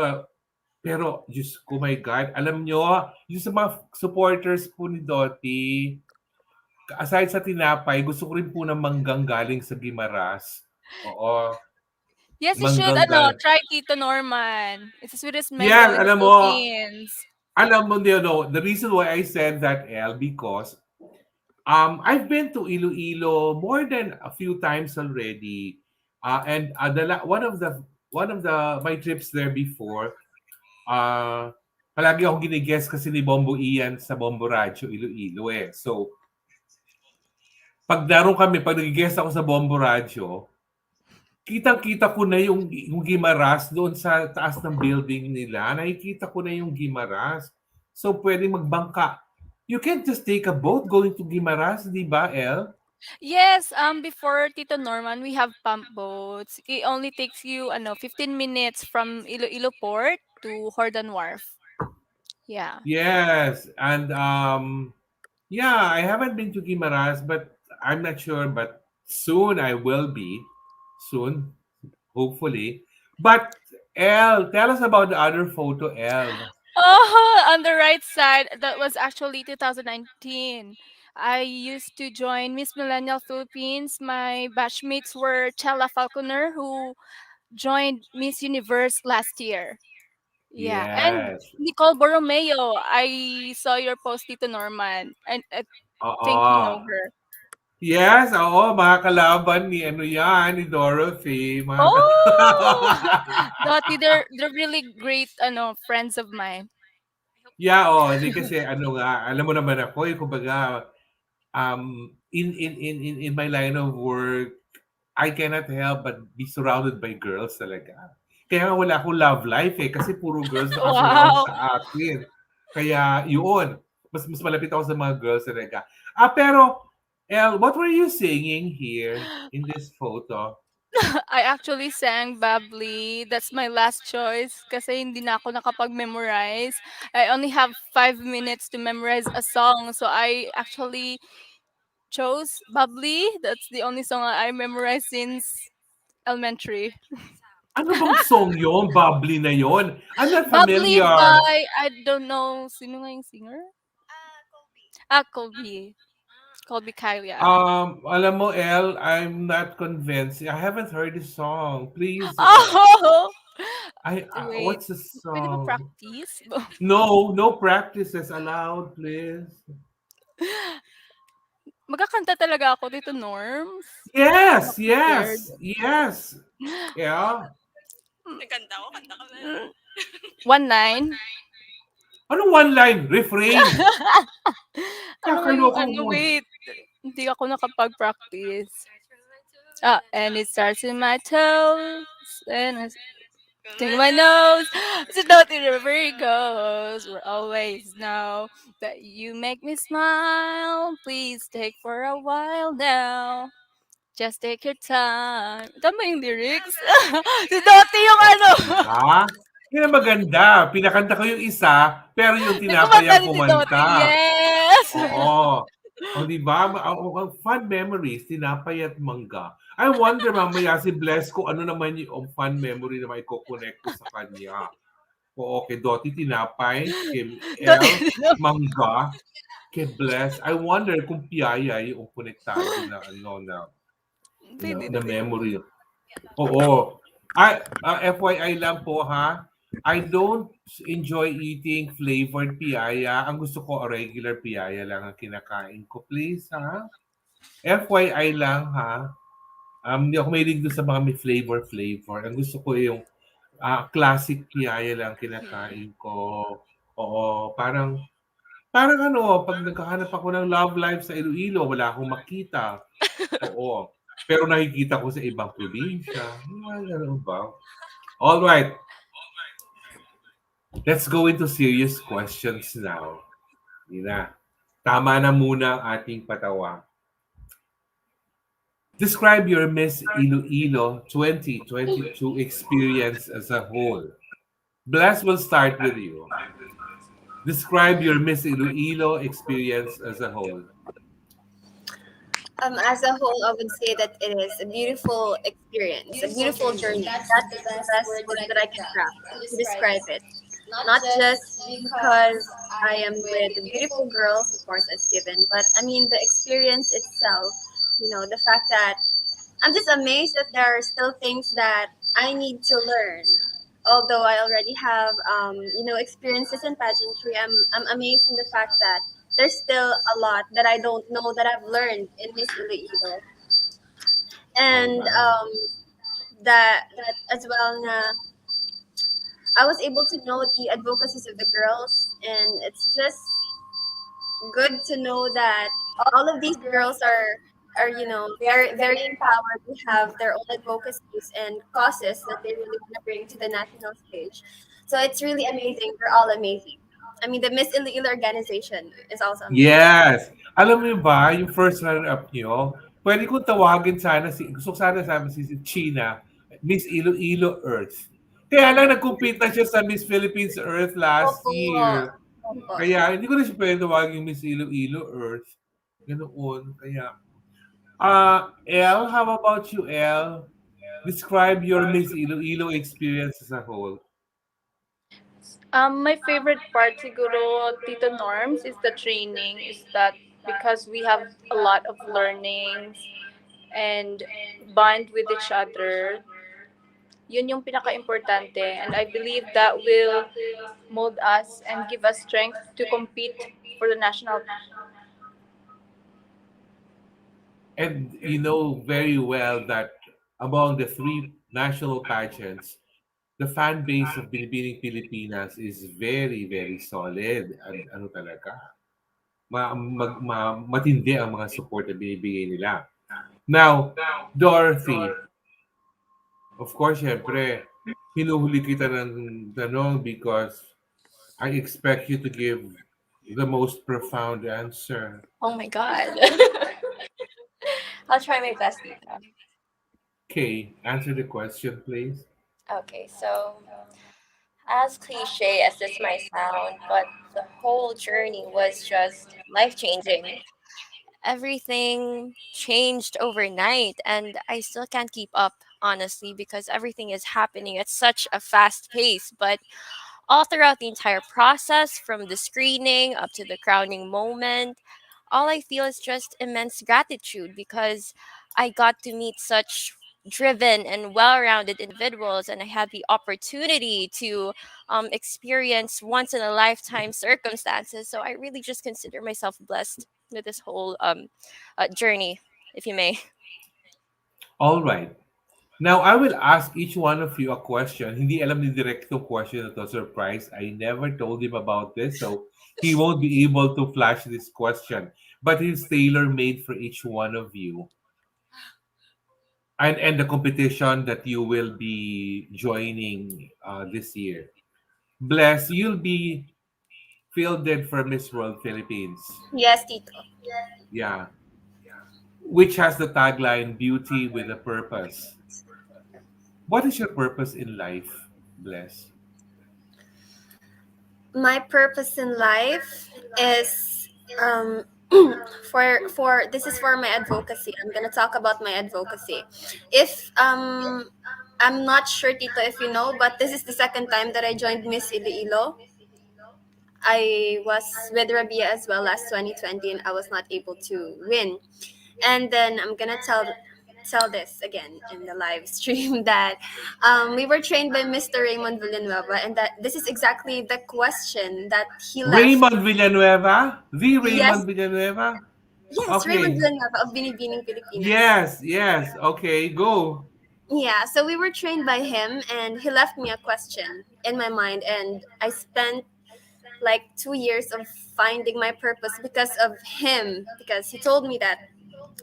pero Diyos ko, my God. Alam nyo, yung sa mga supporters po ni Dottie, aside sa tinapay, gusto ko rin po ng manggang galing sa Gimaras. Oo, Yes, you should manggang galing. try Tito Norman. It's the sweetest mango Yan, in the alam mo, Philippines. the reason why I said that, El, because I've been to Iloilo more than a few times already. And one of the my trips there before, palagi akong ginigess kasi ni Bombo Ian sa Bombo Radyo Iloilo eh. So, pag nag-guest ako sa Bombo Radyo, kitang-kita ko na yung Gimaras doon sa taas ng building nila. Nakikita ko na yung Gimaras. So, pwede magbangka. You can't just take a boat going to Gimaras, di ba, El? Yes, before Tito Norman, we have pump boats. It only takes you 15 minutes from Iloilo Port to Hordan Wharf. Yeah. Yes. And yeah, I haven't been to Gimaras, but I'm not sure. But soon I will be. Soon, hopefully. But El, tell us about the other photo, El. Oh, on the right side, that was actually 2019. I used to join Miss Millennial Philippines. My batchmates were Chella Falconer, who joined Miss Universe last year. Yeah, and Yes. Nicole Borromeo. I saw your post, Tito Norman, and I think you know Oo. her. Yes, oo, mga kalaban ni ano yan, ni Dorothy. Oh, Dottie, they're really great, friends of mine. Yeah, hindi kasi ano nga, alam mo naman ako, kumbaga, in my line of work, I cannot help but be surrounded by girls talaga. Kaya nga wala akong love life eh, kasi puro girls naka-surround Wow. sa akin. Kaya yun, mas malapit ako sa mga girls talaga. Pero, El, what were you singing here in this photo? I actually sang Bubbly. That's my last choice kasi hindi na ako nakapag-memorize. I only have 5 minutes to memorize a song. So I actually chose Bubbly. That's the only song I memorized since elementary. Ano bang song yon? Bubbly na yon. I'm not Bubbly familiar. by, I don't know, sino nga yung singer? Colby. Colby Kaya. Alam mo, El, I'm not convinced. I haven't heard the song. Please, Oh! Wait, what's the pwede ba song? practice? No, no practices allowed, please. Magkakanta talaga ako dito, Norms. I'm Yes, not prepared. yes, yes. Yeah. One line. Anong one line? Refrain. Ano nga yung Kakaloka mo. wait. Hindi ako nakapag-practice. And it starts in my toes. And I sting my nose. So don't it ever goes. We'll always know that you make me smile. Please take for a while now. Just take your time. Tama yung lyrics? Si Dottie yung ano. Ha? Yan ang maganda. Pinakanta ko yung isa, pero yung tinapay Kumanta ang rin si Dottie. kumanta. Yes! Oo. O di ba? Ang fun memories, tinapay at mangga. I wonder mamaya si Bless ko ano naman yung fun memory na may connect ko sa kanya. Oo, kay Dottie tinapay, kay Dottie. El, mangga, kay Bless. I wonder kung piyaya yung konektado na ano Pwede na rin. memory. Oo. FYI lang po ha. I don't enjoy eating flavored piyaya. Ang gusto ko, regular piyaya lang ang kinakain ko. Please, ha? FYI lang, ha? Hindi ako mahilig doon sa mga may flavor. Ang gusto ko yung classic piyaya lang kinakain ko. Oo, parang ano, pag naghahanap ako ng love life sa Iloilo, wala akong makita. Oo. Pero nakikita ko sa ibang probinsya. Ganun ba? All right, let's go into serious questions now. Nina, tama na muna ang ating patawa. Describe your Miss Iloilo 2022 experience as a whole. Bless will start with you. Describe your Miss Iloilo experience as a whole. As a whole, I would say that it is a beautiful experience, a beautiful journey. That's the best word that I can craft to describe it. Not just because I am with beautiful girls, of course, as given, but I mean the experience itself. The fact that I'm just amazed that there are still things that I need to learn. Although I already have, experiences in pageantry, I'm amazed in the fact that there's still a lot that I don't know that I've learned in Miss Iloilo. All And right. that as well, I was able to know the advocacies of the girls, and it's just good to know that all of these girls are very very empowered to have their own advocacies and causes that they really want to bring to the national stage. So it's really amazing. We're all amazing. I mean, the Miss Iloilo organization is also amazing. Yes. Alam mo ba, yung first runner-up nyo, pwede kong tawagin sana gusto ko sana sabi si China, Miss Iloilo Earth. Kaya lang nag-compete na siya sa Miss Philippines Earth last Opo. year. Opo. Kaya hindi ko na siya pwede tawagin Miss Iloilo Earth. Ganoon. Kaya, Elle, how about you, Elle? Describe your Miss Iloilo experience as a whole. My favorite part siguro, Tito Norms, is the training. Is that because we have a lot of learnings and bond with each other. Yun yung pinaka-importante. And I believe that will mold us and give us strength to compete for the national. And you know very well that among the three national pageants, the fan base of Binibining Pilipinas is very, very solid. Ano talaga? Matindi ang mga support na binibigay nila. Now, Dorothy, of course, syempre, hinuhuli kita ng tanong because I expect you to give the most profound answer. Oh my god. I'll try my best, Tita. Okay, answer the question, please. Okay, so as cliche as this might sound, but the whole journey was just life changing. Everything changed overnight, and I still can't keep up, honestly, because everything is happening at such a fast pace. But all throughout the entire process, from the screening up to the crowning moment, all I feel is just immense gratitude because I got to meet such driven and well-rounded individuals, and I had the opportunity to experience once in a lifetime circumstances. So I really just consider myself blessed with this whole journey, if you may. All right. Now, I will ask each one of you a question. Hindi alam ni Direk itong question na to. Surprise. I never told him about this, so he won't be able to flash this question. But it's tailor-made for each one of you. And the competition that you will be joining this year. Bless, you'll be fielded for Miss World Philippines. Yes, Tito. Yeah. Which has the tagline, Beauty with a Purpose. What is your purpose in life, Bless? My purpose in life is for this is for my advocacy. I'm gonna talk about my advocacy. If I'm not sure, Tito, if you know, but this is the second time that I joined Miss Iloilo. I was with Rabiya as well last 2020, and I was not able to win. And then I'm gonna tell this again in the live stream that we were trained by Mr. Raymond Villanueva, and that this is exactly the question that he left. Raymond Villanueva? The Yes, Raymond Villanueva? yes, Raymond Okay. Villanueva of Binibining Pilipinas. Yes, yes. Okay, go. Yeah, so we were trained by him, and he left me a question in my mind, and I spent like 2 years of finding my purpose because of him. Because he told me that,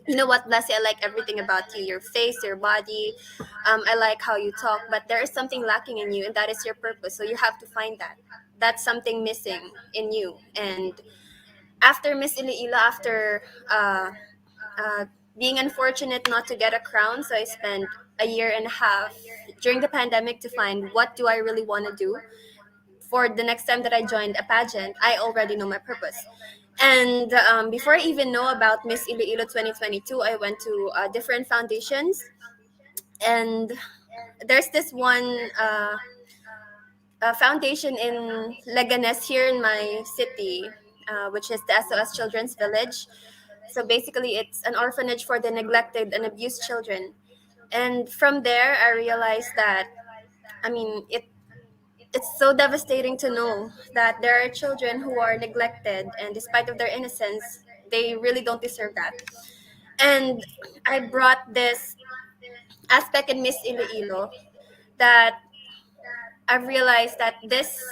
you know what, Lassie, I like everything about you, your face, your body. I like how you talk, but there is something lacking in you, and that is your purpose. So you have to find that. That's something missing in you. And after Miss Iloilo, after uh, being unfortunate not to get a crown, so I spent a year and a half during the pandemic to find what do I really want to do. For the next time that I joined a pageant, I already know my purpose. And before I even know about Miss Iloilo 2022, I went to different foundations. And there's this one foundation in Leganes here in my city, which is the SOS Children's Village. So basically, it's an orphanage for the neglected and abused children. And from there, I realized that, I mean, it's so devastating to know that there are children who are neglected, and despite of their innocence, they really don't deserve that. And I brought this aspect in Miss Iloilo that I've realized that this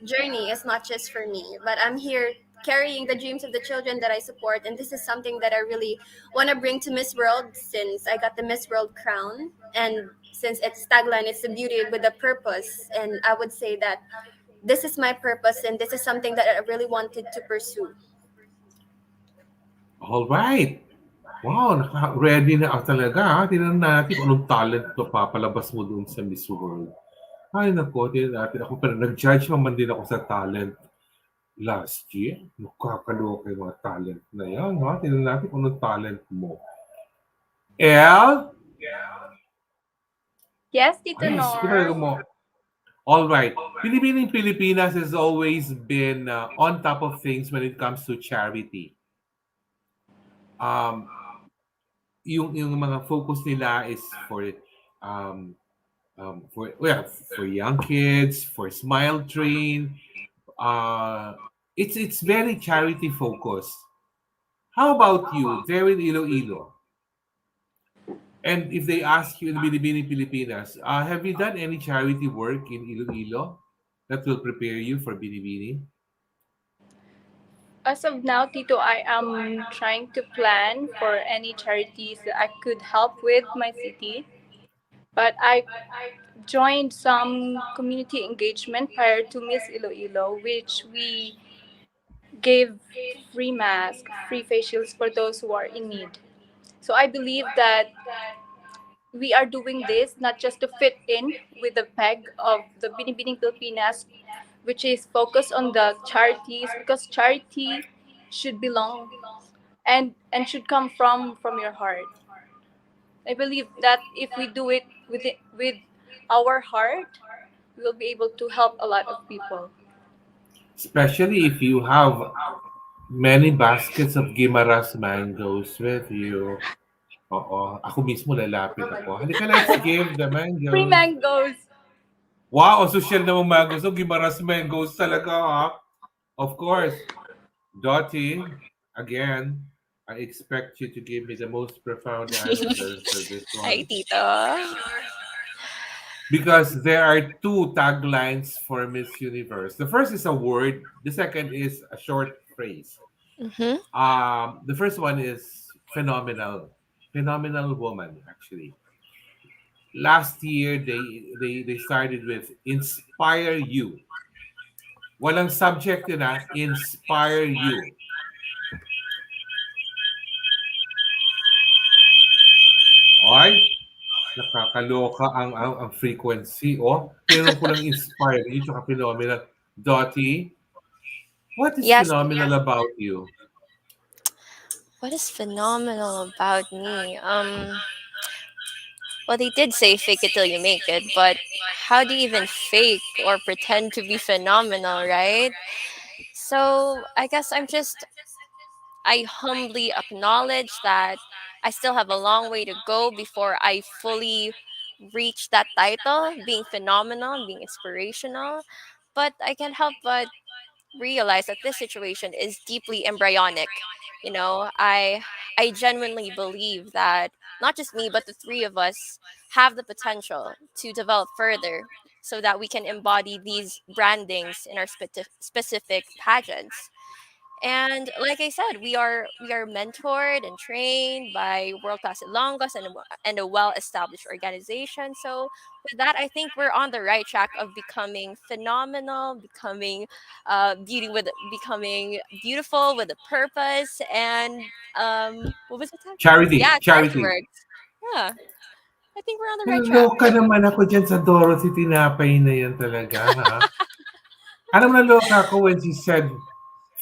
journey is not just for me, but I'm here carrying the dreams of the children that I support. And this is something that I really want to bring to Miss World, since I got the Miss World crown. And since it's tagline, it's the beauty with a purpose. And I would say that this is my purpose, and this is something that I really wanted to pursue. All right. Wow, ready na ako talaga. Ha? Tingnan natin kung anong talent to papalabas mo doon sa Miss World. Ay, nako, tingnan natin. Ako pa, nag-judge naman din ako sa talent last year. Nakakaloka yung mga talent na yan. Ha? Tingnan natin kung anong talent mo. Elle? Yes, Tito Ay, ko Nor. talaga mo. All right. Pilipining Pilipinas has always been on top of things when it comes to charity. Um, yung mga focus nila is um, for young kids, for Smile Train. It's very charity focused. How about you, there in Iloilo? And if they ask you in Binibini, Pilipinas, have you done any charity work in Iloilo that will prepare you for Binibini? As of now, Tito, I am trying to plan for any charities that I could help with my city. But I joined some community engagement prior to Miss Iloilo, which we gave free masks, free facials for those who are in need. So I believe that we are doing this not just to fit in with the peg of the Binibining Pilipinas, which is focused on the charities, because charity should belong and should come from your heart. I believe that if we do it with our heart, we will be able to help a lot of people. Especially if you have many baskets of Gimaras mangoes with you. Oo. Ako mismo lalapit ako. Halika, let's give the Free mangoes. mangoes. Wow, social naman mangoes. So, Gimaras mangoes talaga, ha? Of course. Dottie, again, I expect you to give me the most profound answer for this Hi, one. Tito. Because there are two taglines for Miss Universe. The first is a word, the second is a short phrase. Mm-hmm. The first one is phenomenal. Phenomenal woman, actually. Last year, they started with inspire you. Walang subject na, inspire you. Ay, nakakaloka ang frequency. Oh, tinanong ko lang inspire you, tsaka phenomenal. Dottie, what is Yes. phenomenal about you? What is phenomenal about me? Well, they did say fake it till you make it, but how do you even fake or pretend to be phenomenal, right? So I guess I humbly acknowledge that I still have a long way to go before I fully reach that title, being phenomenal and being inspirational. But I can't help but realize that this situation is deeply embryonic. I genuinely believe that not just me, but the three of us have the potential to develop further so that we can embody these brandings in our specific pageants. And like I said, we are mentored and trained by world class Ilonggos and a well established organization. So with that, I think we're on the right track of becoming phenomenal, becoming beautiful with a purpose and what was the time? Charity, Yeah, charity charity. works. Yeah, I think we're on the right track. Naloka naman ako dyan sa Dorothy Tinapay na yan talaga, ha? Alam mo, naloka ako when she said,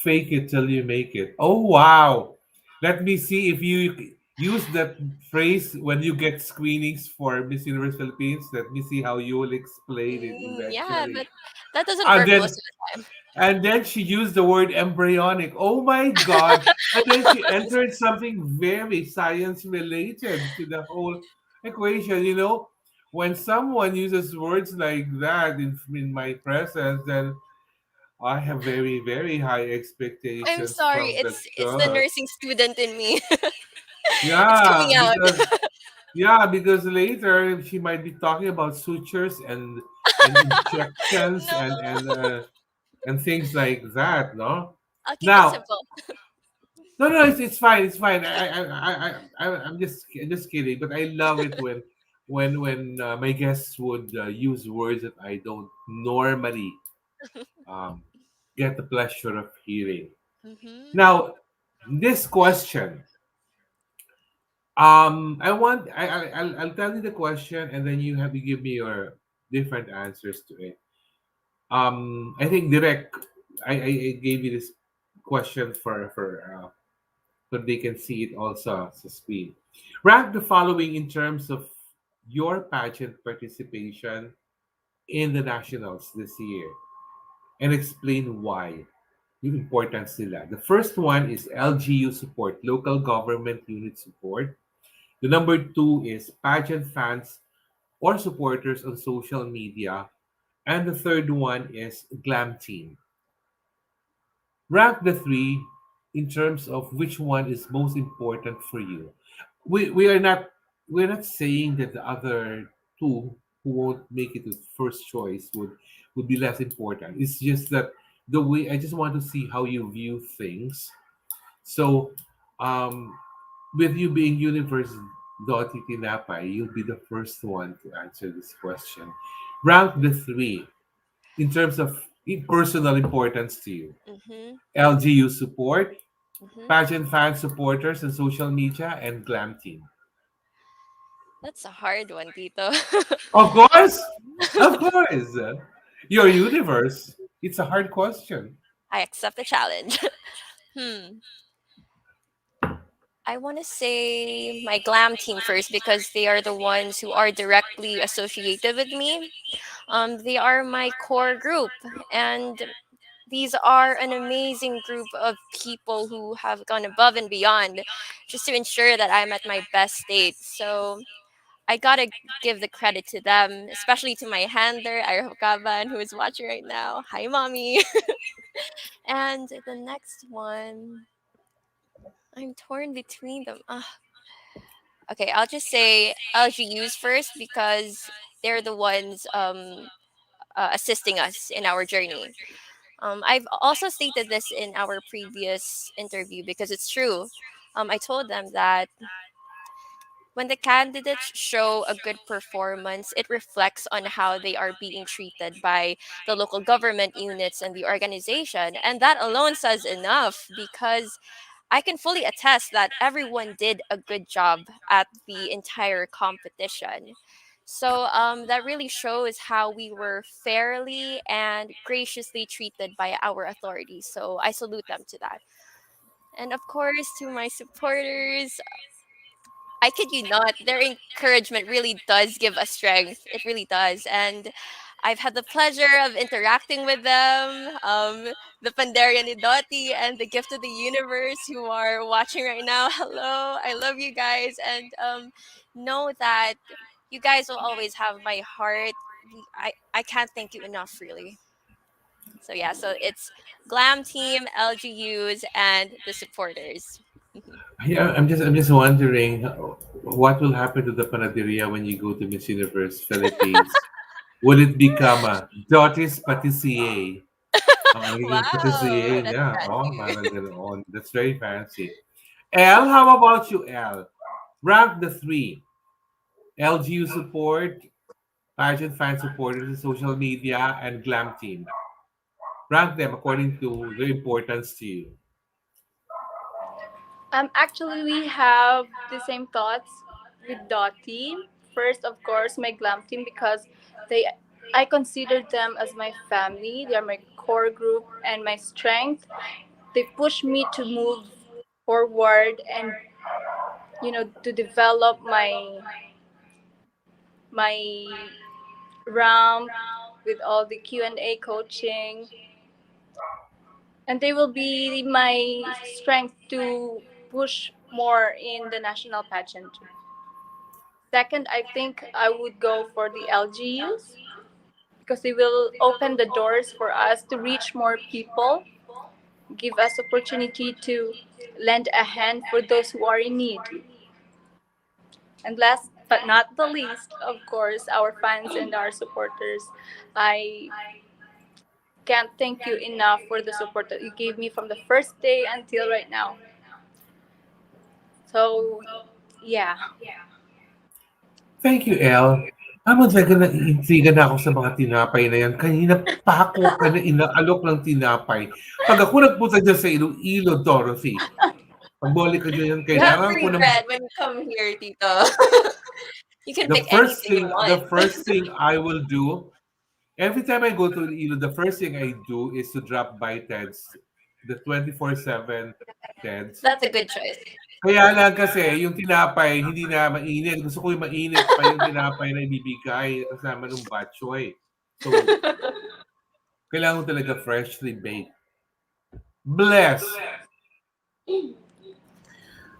fake it till you make it. Oh, wow. Let me see if you use that phrase when you get screenings for Miss Universe Philippines. Let me see how you will explain it Yeah, eventually. but that doesn't And work then most of the time. And then she used the word embryonic. Oh my God. And then she entered something very science related to the whole equation. When someone uses words like that in my presence, then I have very, very high I'm expectations sorry, from the it's the judge. nursing student in me. It's Yeah, coming out. because later she might be talking about sutures and injections No, and things like that, no? I'll keep it Now, simple. no, no, it's fine. It's fine. I'm just kidding. But I love it when my guests would use words that I don't normally um, get the pleasure of hearing. Hmm. Now, this question, I want I'll tell you the question, and then you have to give me your different answers to it. I think direct. I gave you this question so they can see it also as a screen. Rank the following in terms of your pageant participation in the nationals this year and explain why. Yung importance nila. The first one is LGU support, local government unit support. The number two is pageant fans or supporters on social media. And the third one is glam team. Rank the three in terms of which one is most important for you. We are not saying that the other two who won't make it to first choice would be less important. It's just that the way I just want to see how you view things. So um with you being Universe Dottie Tinapay, you'll be the first one to answer this question. Rank the three in terms of personal importance to you. Hmm. LGU support, Hmm. pageant fan supporters on social media, and glam team. That's a hard one, Tito. Of course, of course. Your universe. It's a hard question. I accept the challenge. Hmm. I want to say my glam team first because they are the ones who are directly associated with me. They are my core group, and these are an amazing group of people who have gone above and beyond just to ensure that I'm at my best state. So I gotta give the credit to them, especially to my handler, Kaban, who is watching right now. Hi, mommy. And the next one, I'm torn between them. Okay, I'll just say LGUs first because they're the ones assisting us in our journey. I've also stated this in our previous interview because it's true. I told them that when the candidates show a good performance, it reflects on how they are being treated by the local government units and the organization. And that alone says enough because I can fully attest that everyone did a good job at the entire competition. So that really shows how we were fairly and graciously treated by our authorities. So I salute them to that. And of course, to my supporters, I kid you not, their encouragement really does give us strength. It really does. And I've had the pleasure of interacting with them, the Pandaria ni Dottie and the Gift of the Universe who are watching right now. Hello, I love you guys, and know that you guys will always have my heart. I can't thank you enough, really. So yeah, so it's Glam Team, LGUs, and the supporters. I'm just wondering what will happen to the panaderia when you go to Miss Universe Philippines. Would it become a Dotis Patissier? Ang magiging Wow, patissier that's niya. Oh, fancy. parang ganoon. That's very fancy. Elle, how about you, Elle? Rank the three. LGU support, pageant fan supporters in social media, and glam team. Rank them according to their importance to you. Actually, we have the same thoughts with Dottie. First, of course, my glam team because they, I consider them as my family. They are my core group and my strength. They push me to move forward and to develop my ramp with all the Q&A coaching, and they will be my strength to push more in the national pageantry. Second, I think I would go for the LGUs because they will open the doors for us to reach more people, give us opportunity to lend a hand for those who are in need. And last but not the least, of course, our fans and our supporters. I can't thank you enough for the support that you gave me from the first day until right now. So, yeah. Thank you, Elle. Tama talaga naiintriga na ako sa mga tinapay na yan. Kanina pa ako ka na inaalok ng tinapay. Pag ako nagpunta dyan sa Iloilo, Dorothy, pagbalik ka dyan, You have kailangan ko free ng bread when you come here, Tito. You can the pick first anything you thing the want. first thing I will do every time I go to Iloilo, the first thing I do is to drop by Ted's, the 24/7 Ted's. That's a good choice. Kaya lang kasi yung tinapay hindi na mainit. Gusto ko yung mainit pa yung tinapay na ibibigay kasama ng batchoy. So, kailangan ko talaga freshly baked. Bless!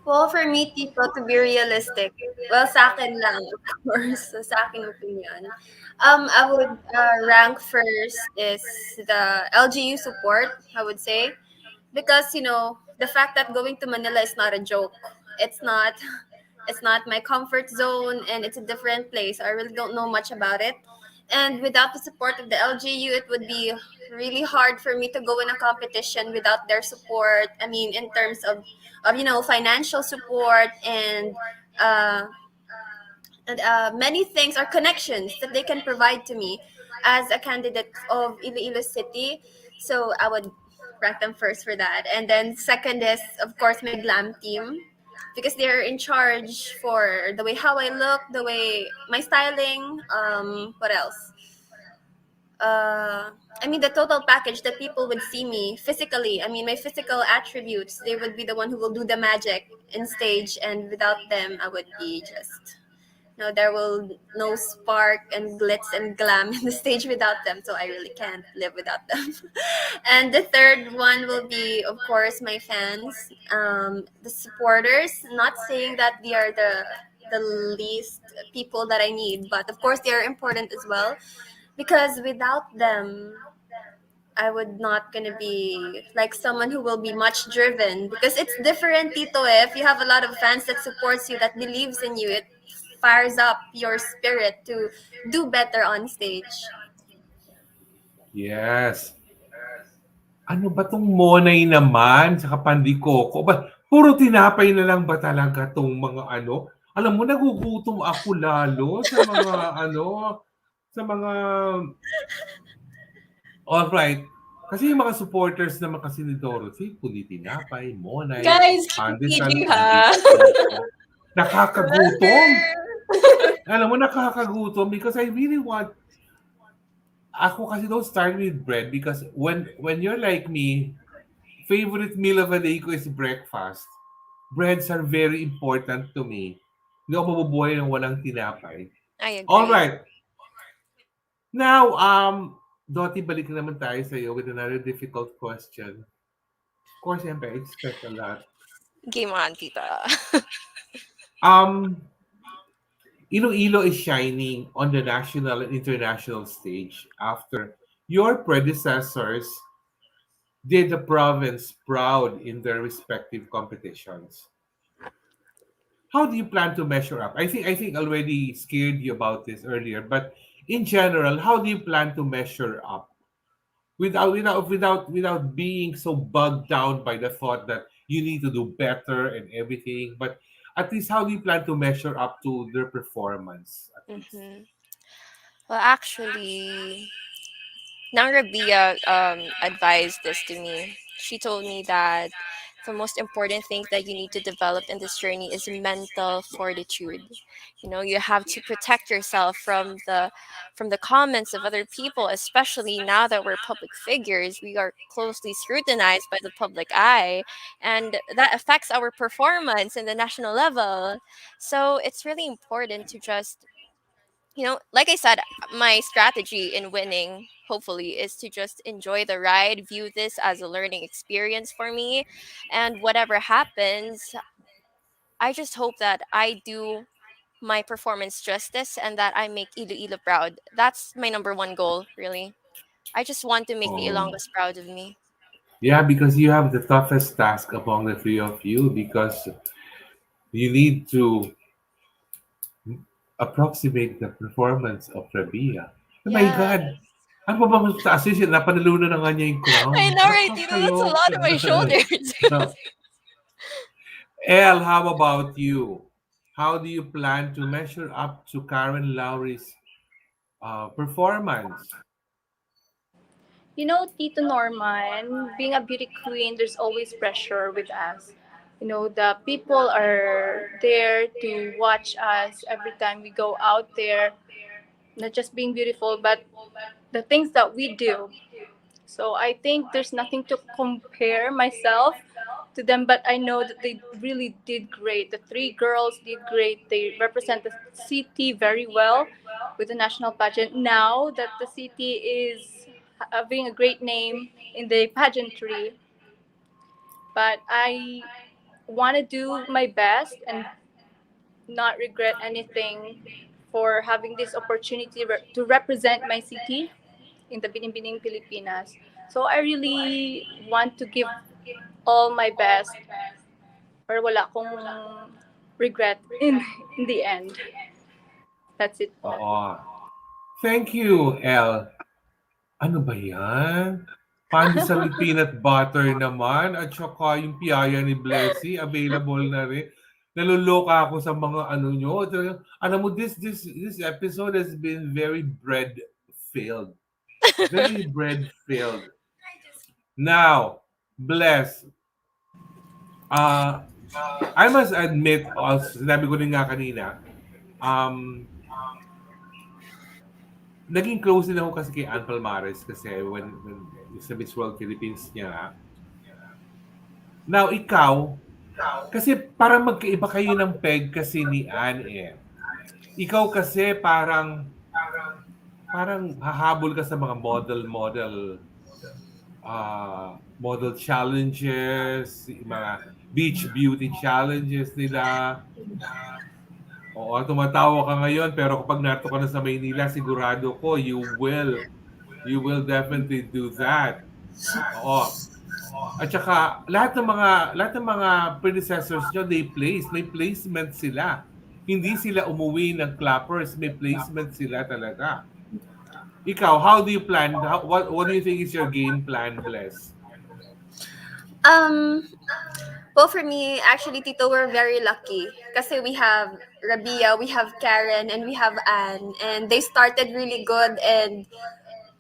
Well, for me, Tito, to be realistic, well, sa akin lang, of course, so sa aking opinion, I would rank first is the LGU support, I would say, because the fact that going to Manila is not a joke. It's not. It's not my comfort zone, and it's a different place. I really don't know much about it, and without the support of the LGU, it would be really hard for me to go in a competition without their support. I mean, in terms of financial support uh, and many things or connections that they can provide to me as a candidate of Iloilo City. So I would rank them first for that. And then second is, of course, my glam team because they're in charge for the way how I look, the way my styling. What else? I mean, the total package that people would see me physically. I mean, my physical attributes, they would be the one who will do the magic in stage. And without them, I would be just no, there will no spark and glitz and glam in the stage without them. So I really can't live without them. And the third one will be, of course, my fans, the supporters. Not saying that they are the least people that I need, but of course they are important as well because without them, I would not gonna be like someone who will be much driven because it's different, Tito. If you have a lot of fans that supports you, that believes in you, it fires up your spirit to do better on stage. Yes. Ano ba 'tong Monay naman sa Pandikoko ba puro tinapay na lang ba talaga 'tong mga ano? Alam mo nagugutom ako lalo sa mga ano, sa mga alright. Kasi yung mga supporters naman kasi ni Dorothy, kundi tinapay, Monay, Guys, keep pandesal, feeding her. Pandikoko. Nakakagutom! Brother. Alam mo nakakagutom because I really want ako kasi don't start with bread because when you're like me, favorite meal of a day ko is breakfast. Breads are very important to me. Hindi ako mabubuhay ng walang tinapay. I agree. Alright, Now, Dottie, balik na naman tayo sa iyo with another difficult question. Of course, siyempre, I expect a lot. Game on, tita. Um, Iloilo is shining on the national and international stage after your predecessors did the province proud in their respective competitions. How do you plan to measure up? I think already scared you about this earlier, but in general, how do you plan to measure up without being so bogged down by the thought that you need to do better and everything? But at least how do you plan to measure up to their performance? At least. Hmm. Well, actually, Nang Rabia advised this to me. She told me that the most important thing that you need to develop in this journey is mental fortitude. You know, you have to protect yourself from the comments of other people, especially now that we're public figures. We are closely scrutinized by the public eye, and that affects our performance in the national level. So it's really important to just, like I said, my strategy in winning, hopefully, is to just enjoy the ride, view this as a learning experience for me, and whatever happens, I just hope that I do my performance justice and that I make Iloilo proud. That's my number one goal, really. I just want to make the Oh, Ilonggos proud of me. yeah, because you have the toughest task among the three of you because you need to approximate the performance of Rabiya. Oh my Yeah. God! Ano pa bang taas yun? Napanalunan na nga niya yung crown. I know, right, Bakit Tito? That's a kayo? lot on my shoulders. Elle, how about you? How do you plan to measure up to Karen Lowry's performance? Tito Norman, being a beauty queen, there's always pressure with us. The people are there to watch us every time we go out there, not just being beautiful, but the things that we do. So I think there's nothing to compare myself to them, but I know that they really did great. The three girls did great. They represent the city very well with the national pageant. Now that the city is having a great name in the pageantry, but I want to do my best and not regret anything for having this opportunity to represent my city in the Binibining Pilipinas. So I really want to give all my best or wala akong regret in the end. That's it po. Oo. Thank you, Elle. Ano ba yan? Pandesal with peanut butter naman at saka yung piyaya ni Blessy available na rin. Naluloka ako sa mga ano nyo. Alam mo, this episode has been very bread filled. Very bread filled. Now, Bless, uh, I must admit, also, sinabi ko rin nga kanina, um, naging close din ako kasi kay Ann Palmares kasi when sa Miss World Philippines niya. Now, ikaw, kasi parang magkaiba kayo ng peg kasi ni Ann eh. Ikaw kasi parang hahabol ka sa mga model challenges, mga beach beauty challenges nila. Oo, tumatawa ka ngayon pero kapag nato ka na sa Maynila, sigurado ko you will definitely do that. Oo. At saka lahat ng mga predecessors nyo, may placement sila. Hindi sila umuwi ng clappers, may placement sila talaga. Ikaw, how do you plan? What do you think is your game plan, Bless? Um, well, for me, actually, Tito, we're very lucky. Kasi we have Rabia, we have Karen, and we have Anne. And they started really good. And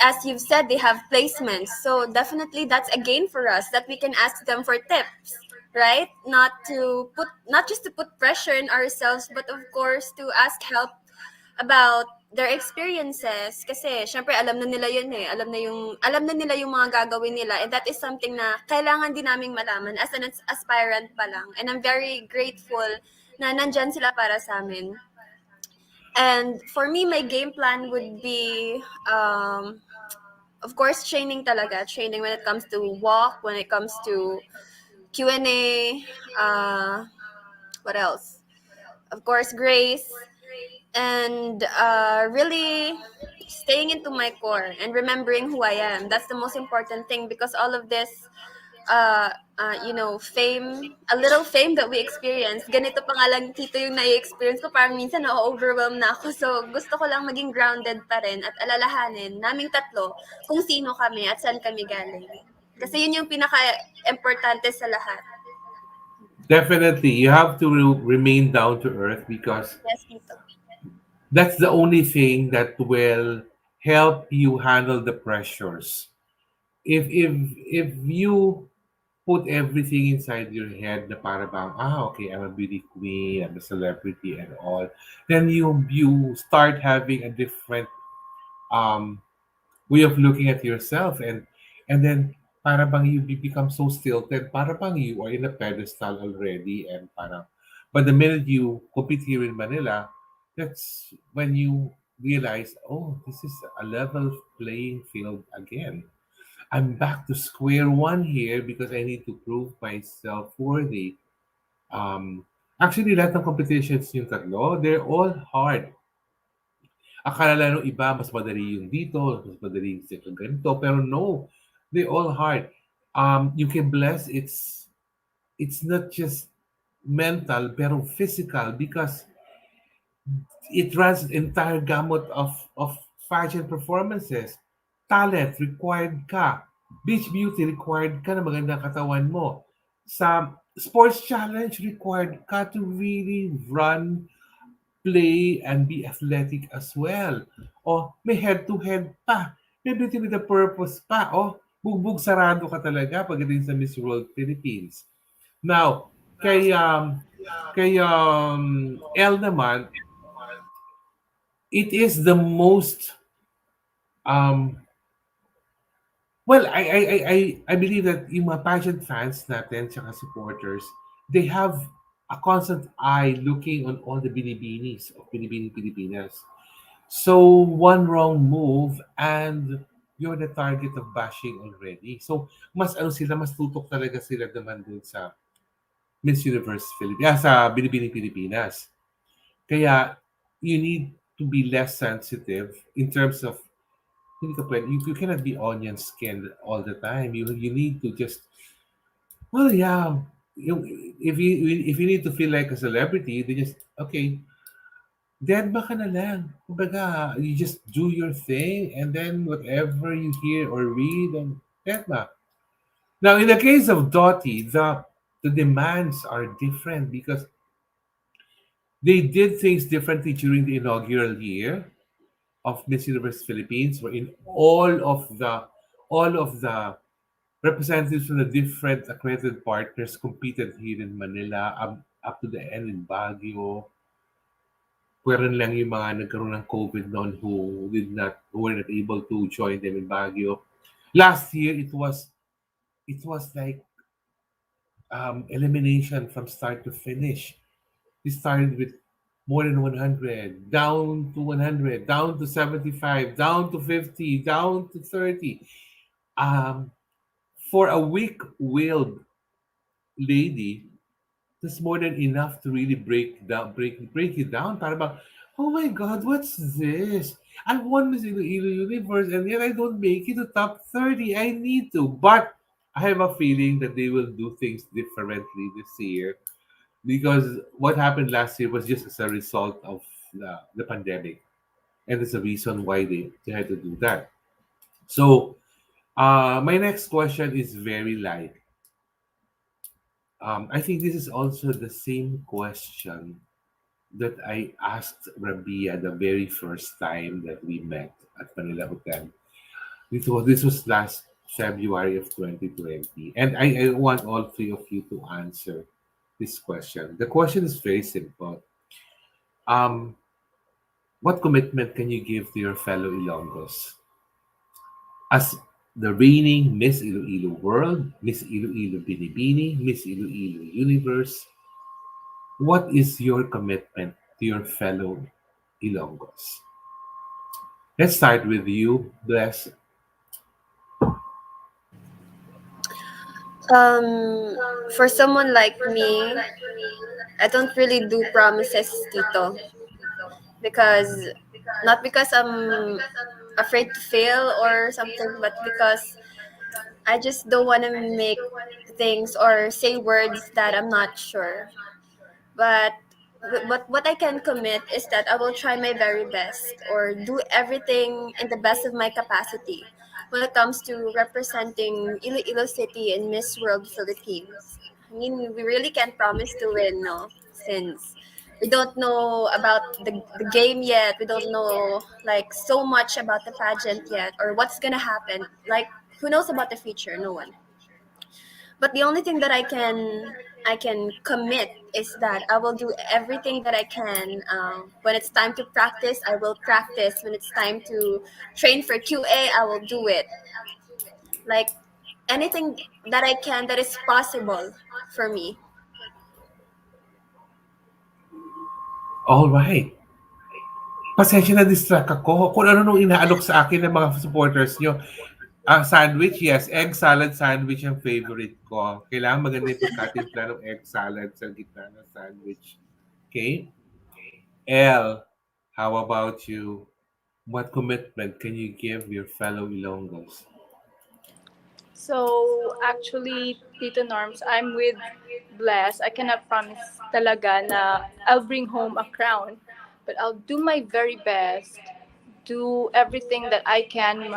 as you've said, they have placements. So definitely that's a gain for us that we can ask them for tips, right? Not just to put pressure in ourselves, but of course to ask help about their experiences kasi syempre alam na nila yun eh. Alam na nila yung mga gagawin nila, and that is something na kailangan din naming malaman as an aspirant pa lang. And I'm very grateful na nandyan sila para sa amin. And for me, my game plan would be, of course, training talaga. Training when it comes to walk, when it comes to Q&A, what else? Of course, grace, and really staying into my core and remembering who I am. That's the most important thing, because all of this, fame, a little fame that we experience, ganito pa nga lang tito yung nai-experience ko, parang minsan na-overwhelm na ako. So, gusto ko lang maging grounded pa rin at alalahanin naming tatlo kung sino kami at saan kami galing. Kasi yun yung pinaka-importante sa lahat. Definitely, you have to remain down to earth because Yes, tito. that's the only thing that will help you handle the pressures. If you put everything inside your head na para bang, okay, I'm a beauty queen, I'm a celebrity and all, then you start having a different um way of looking at yourself, and then para bang you become so stilted, para bang you are in a pedestal already, and parang but the minute you compete here in Manila, that's when you realize, oh, this is a level playing field again. I'm back to square one here because I need to prove myself worthy. Actually, lahat ng competitions yung tatlo, they're all hard. Akala lang nung iba, mas madali yung dito, mas madali yung sa ganito. Pero no, they all hard. You can bless, it's not just mental, pero physical, because it runs the entire gamut of fashion performances. Talent, required ka. Beach beauty, required ka na magandang katawan mo. Sa sports challenge, required ka to really run, play, and be athletic as well. O, may head-to-head pa. May beauty with a purpose pa. O, bugbog sarado ka talaga pagdating sa Miss World Philippines. Now, kay Elle naman, it is the most um well, I believe that yung mga passion fans natin tsaka supporters, they have a constant eye looking on all the binibinis of Binibini Pilipinas. So one wrong move and you're the target of bashing already. So mas ano sila, mas tutok talaga sila naman dun sa Miss Universe Philippines, sa Binibini Pilipinas. Kaya you need to be less sensitive in terms of hindi ka pwede, you cannot be onion skinned all the time. You need to just, well, yeah, yung, if you need to feel like a celebrity, then just okay, dead ba ka na lang. Kumbaga, you just do your thing, and then whatever you hear or read, and dead ba. Now, in the case of Dottie, the demands are different because they did things differently during the inaugural year of Miss Universe Philippines, wherein all of the representatives from the different accredited partners competed here in Manila, up to the end in Baguio. Pwera lang yung mga nagkaroon ng COVID noon who were not able to join them in Baguio. Last year, it was like elimination from start to finish. We started with more than 100, down to 100, down to 75, down to 50, down to 30. Um, for a weak-willed lady, that's more than enough to really break it down. Para bang, oh my God, what's this? I won Miss Iloilo Universe and yet I don't make it to top 30. I need to. But I have a feeling that they will do things differently this year because what happened last year was just as a result of the pandemic. And there's a reason why they had to do that. So, my next question is very light. I think this is also the same question that I asked Rabia the very first time that we met at Manila Hotel. This was last February of 2020. And I want all three of you to answer this question. The question is very simple. Um, what commitment can you give to your fellow Ilonggos? As the reigning Miss Iloilo World, Miss Iloilo Binibini, Miss Iloilo Universe, what is your commitment to your fellow Ilonggos. Let's start with you, Bless. For someone like me, I don't really do promises, Tito, because not because I'm afraid to fail or something, but because I just don't want to make things or say words that I'm not sure. But but what I can commit is that I will try my very best or do everything in the best of my capacity when it comes to representing Iloilo City in Miss World Philippines. I mean, we really can't promise to win, no, since we don't know about the game yet. We don't know like so much about the pageant yet or what's gonna happen. Like, who knows about the future? No one. But the only thing that I can commit is that I will do everything that I can. When it's time to practice, I will practice. When it's time to train for QA, I will do it. Like anything that I can that is possible for me. All right. Pasensya na distract ako. Kung ano nung inaalok sa akin ng mga supporters nyo. Sandwich, yes. Egg salad sandwich ang favorite ko. Kailangan maganda yung pagkatimpla ng egg salad sa gitna ng sandwich. Okay? Elle, how about you? What commitment can you give your fellow Ilonggos? So, actually, Tito Norms, I'm with Bless. I cannot promise talaga na I'll bring home a crown, but I'll do my very best, do everything that I can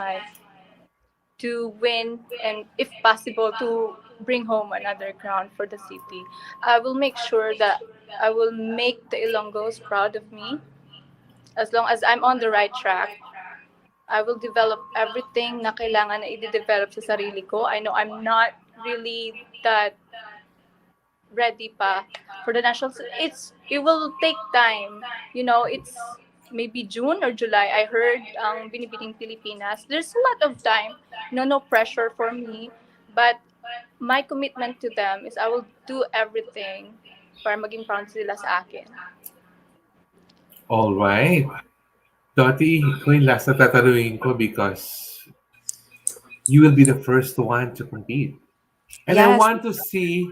to win and, if possible, to bring home another crown for the city. I will make sure that I will make the Ilonggos proud of me as long as I'm on the right track. I will develop everything na kailangan na i-develop sa sarili ko. I know I'm not really that ready pa for the nationals. It will take time. You know, it's maybe June or July. I heard ang Binibining Pilipinas. There's a lot of time. No pressure for me. But my commitment to them is I will do everything para maging proud sila sa akin. All right. Dottie, ikaw yung last na tatanungin ko because you will be the first one to compete. And I Yes. want to see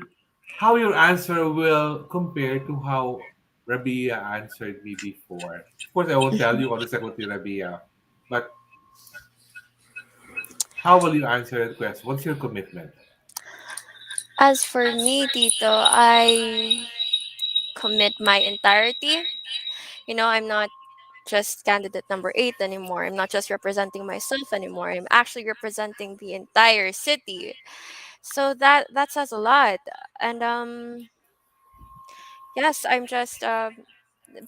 how your answer will compare to how Rabia answered me before. Of course, I won't tell you kung ano sagot ni Rabia. But how will you answer the question? What's your commitment? As for me, Tito, I commit my entirety. I'm not just candidate number 8 anymore. I'm not just representing myself anymore. I'm actually representing the entire city. So that says a lot. And yes, I'm just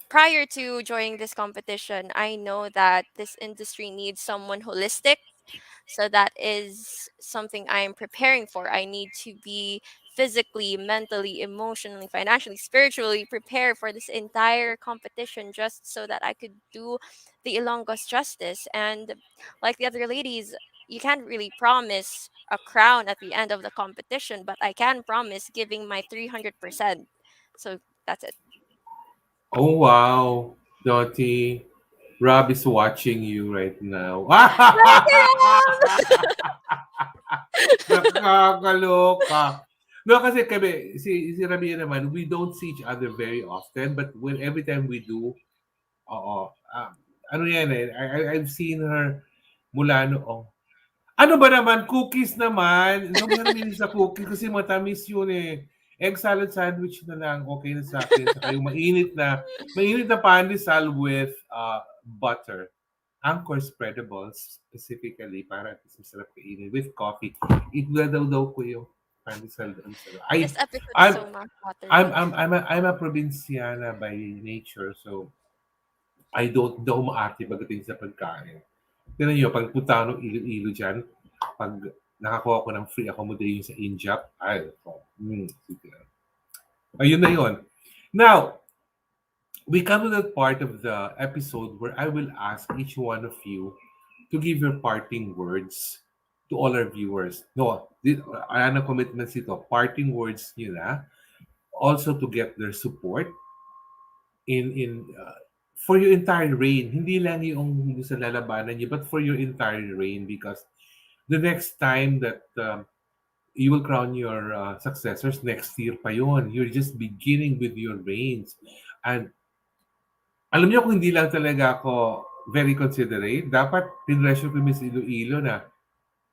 prior to joining this competition, I know that this industry needs someone holistic. So that is something I am preparing for. I need to be physically, mentally, emotionally, financially, spiritually prepared for this entire competition just so that I could do the Ilonggos justice. And like the other ladies, you can't really promise a crown at the end of the competition, but I can promise giving my 300%. So that's it. Oh, wow. Dottie, Rob is watching you right now. Nakakaloka. No, kasi kami, si Rabia naman, we don't see each other very often, but when every time we do, oo, ano yan eh, I've seen her mula noong, ano ba naman, cookies naman, hindi mo namin sa cookies kasi matamis yun eh. Egg salad sandwich na lang, okay na sa akin. Saka yung mainit na pandesal with butter. Anchor spreadables specifically para at least masarap kainin with coffee. Itla daw ko yung pandesal doon sa This episode is I'm so much watery. I'm a provinciana by nature, so I don't daw maarte pagdating sa pagkain. Tignan niyo, pag punta ako ng Iloilo dyan, pag nakakuha ko ng free accommodation sa Injap, ay, sige. Ayun na yun. Now, we come to that part of the episode where I will ask each one of you to give your parting words to all our viewers. No, ano commitments ito? Parting words nyo na. Also to get their support in for your entire reign. Hindi lang yung sa lalabanan niyo, but for your entire reign because the next time that you will crown your successors next year pa yon. You're just beginning with your reigns. And alam niyo kung hindi lang talaga ako very considerate, dapat pinressure ko Miss Iloilo na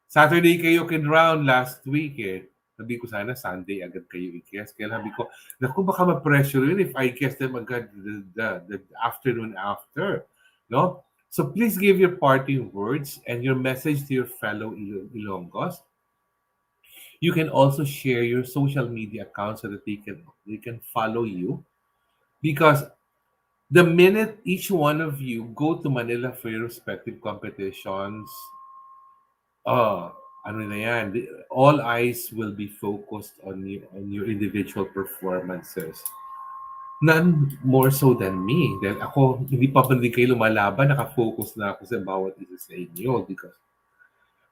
Saturday kayo kin-round last week eh. Sabi ko sana Sunday agad kayo i-guess. Kaya sabi ko, naku baka ma-pressure yun if I guess them agad the afternoon after. No? So please give your parting words and your message to your fellow Ilonggos. You can also share your social media accounts so that they can follow you because the minute each one of you go to Manila for your respective competitions, ano na yan, all eyes will be focused on your individual performances. None more so than me. Dahil ako, hindi pa din kayo lumalaban, nakafocus na ako sa bawat isa sa inyo because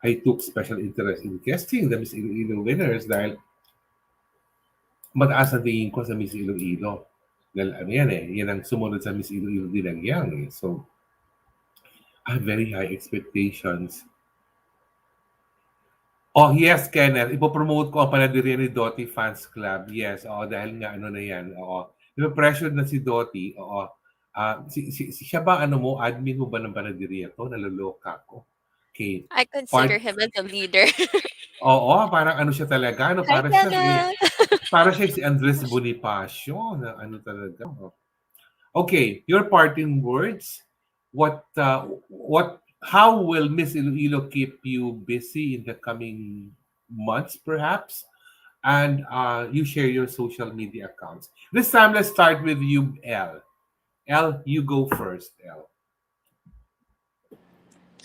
I took special interest in guesting the Miss Iloilo winners dahil mataas ang tingin ko sa Miss Iloilo. Dahil ano yan eh, yan ang sumunod sa Miss Iloilo Dinagyang eh. So, I have very high expectations. Oh, yes, Kenneth. Ipopromote ko ang panadiriya ni Dottie Fans Club. Yes, oo, dahil nga ano na yan. Oo. Pressured na si Dottie. Oo. Siya ba, ano mo, admin mo ba ng panadiriya to? Naloloka ko. Okay. I consider Part, him as a leader. oo, parang ano siya talaga. Ano, Hi, Kenneth! para siya si Andres Bonifacio. Na ano talaga. Okay, your parting words. How will Miss Iloilo keep you busy in the coming months, perhaps? And you share your social media accounts. This time, let's start with you, Elle. Elle, you go first, Elle.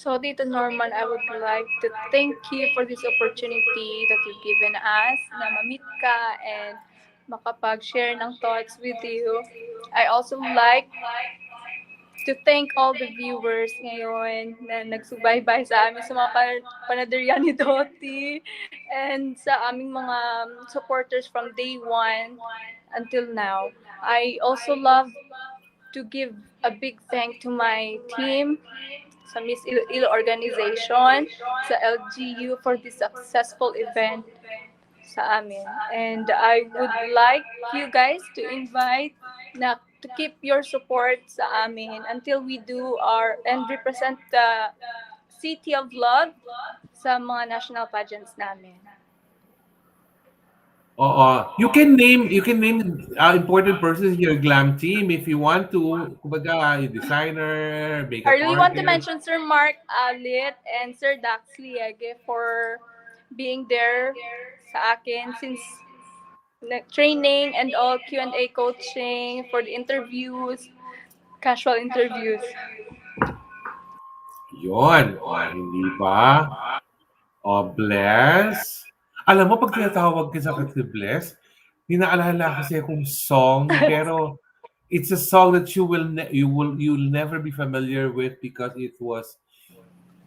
So, Tito Norman, I would like to thank you for this opportunity that you've given us na ma-meet ka and makapag-share ng thoughts with you. I also like to thank all the viewers ngayon na nagsubaybay sa amin sa mga panaderya ni Dottie and sa aming mga supporters from day one until now. I also love to give a big thank to my team sa Miss Iloilo organization, sa LGU for this successful event sa amin. And I would like you guys to invite na to keep your support sa amin until we do our and represent the city of love sa mga national pageants namin. You can name important persons in your glam team if you want to. Kumbaga, yung designer, I makeup really want to artist. mention Sir Mark Alit and Sir Dax Liege for being there sa akin since training and all Q&A coaching for the interviews, casual interviews. Yon. Hindi ba? Bless. Alam mo, pag tinatawag ka sa si Bless, ninaalala kasi akong song, pero it's a song that you'll never be familiar with because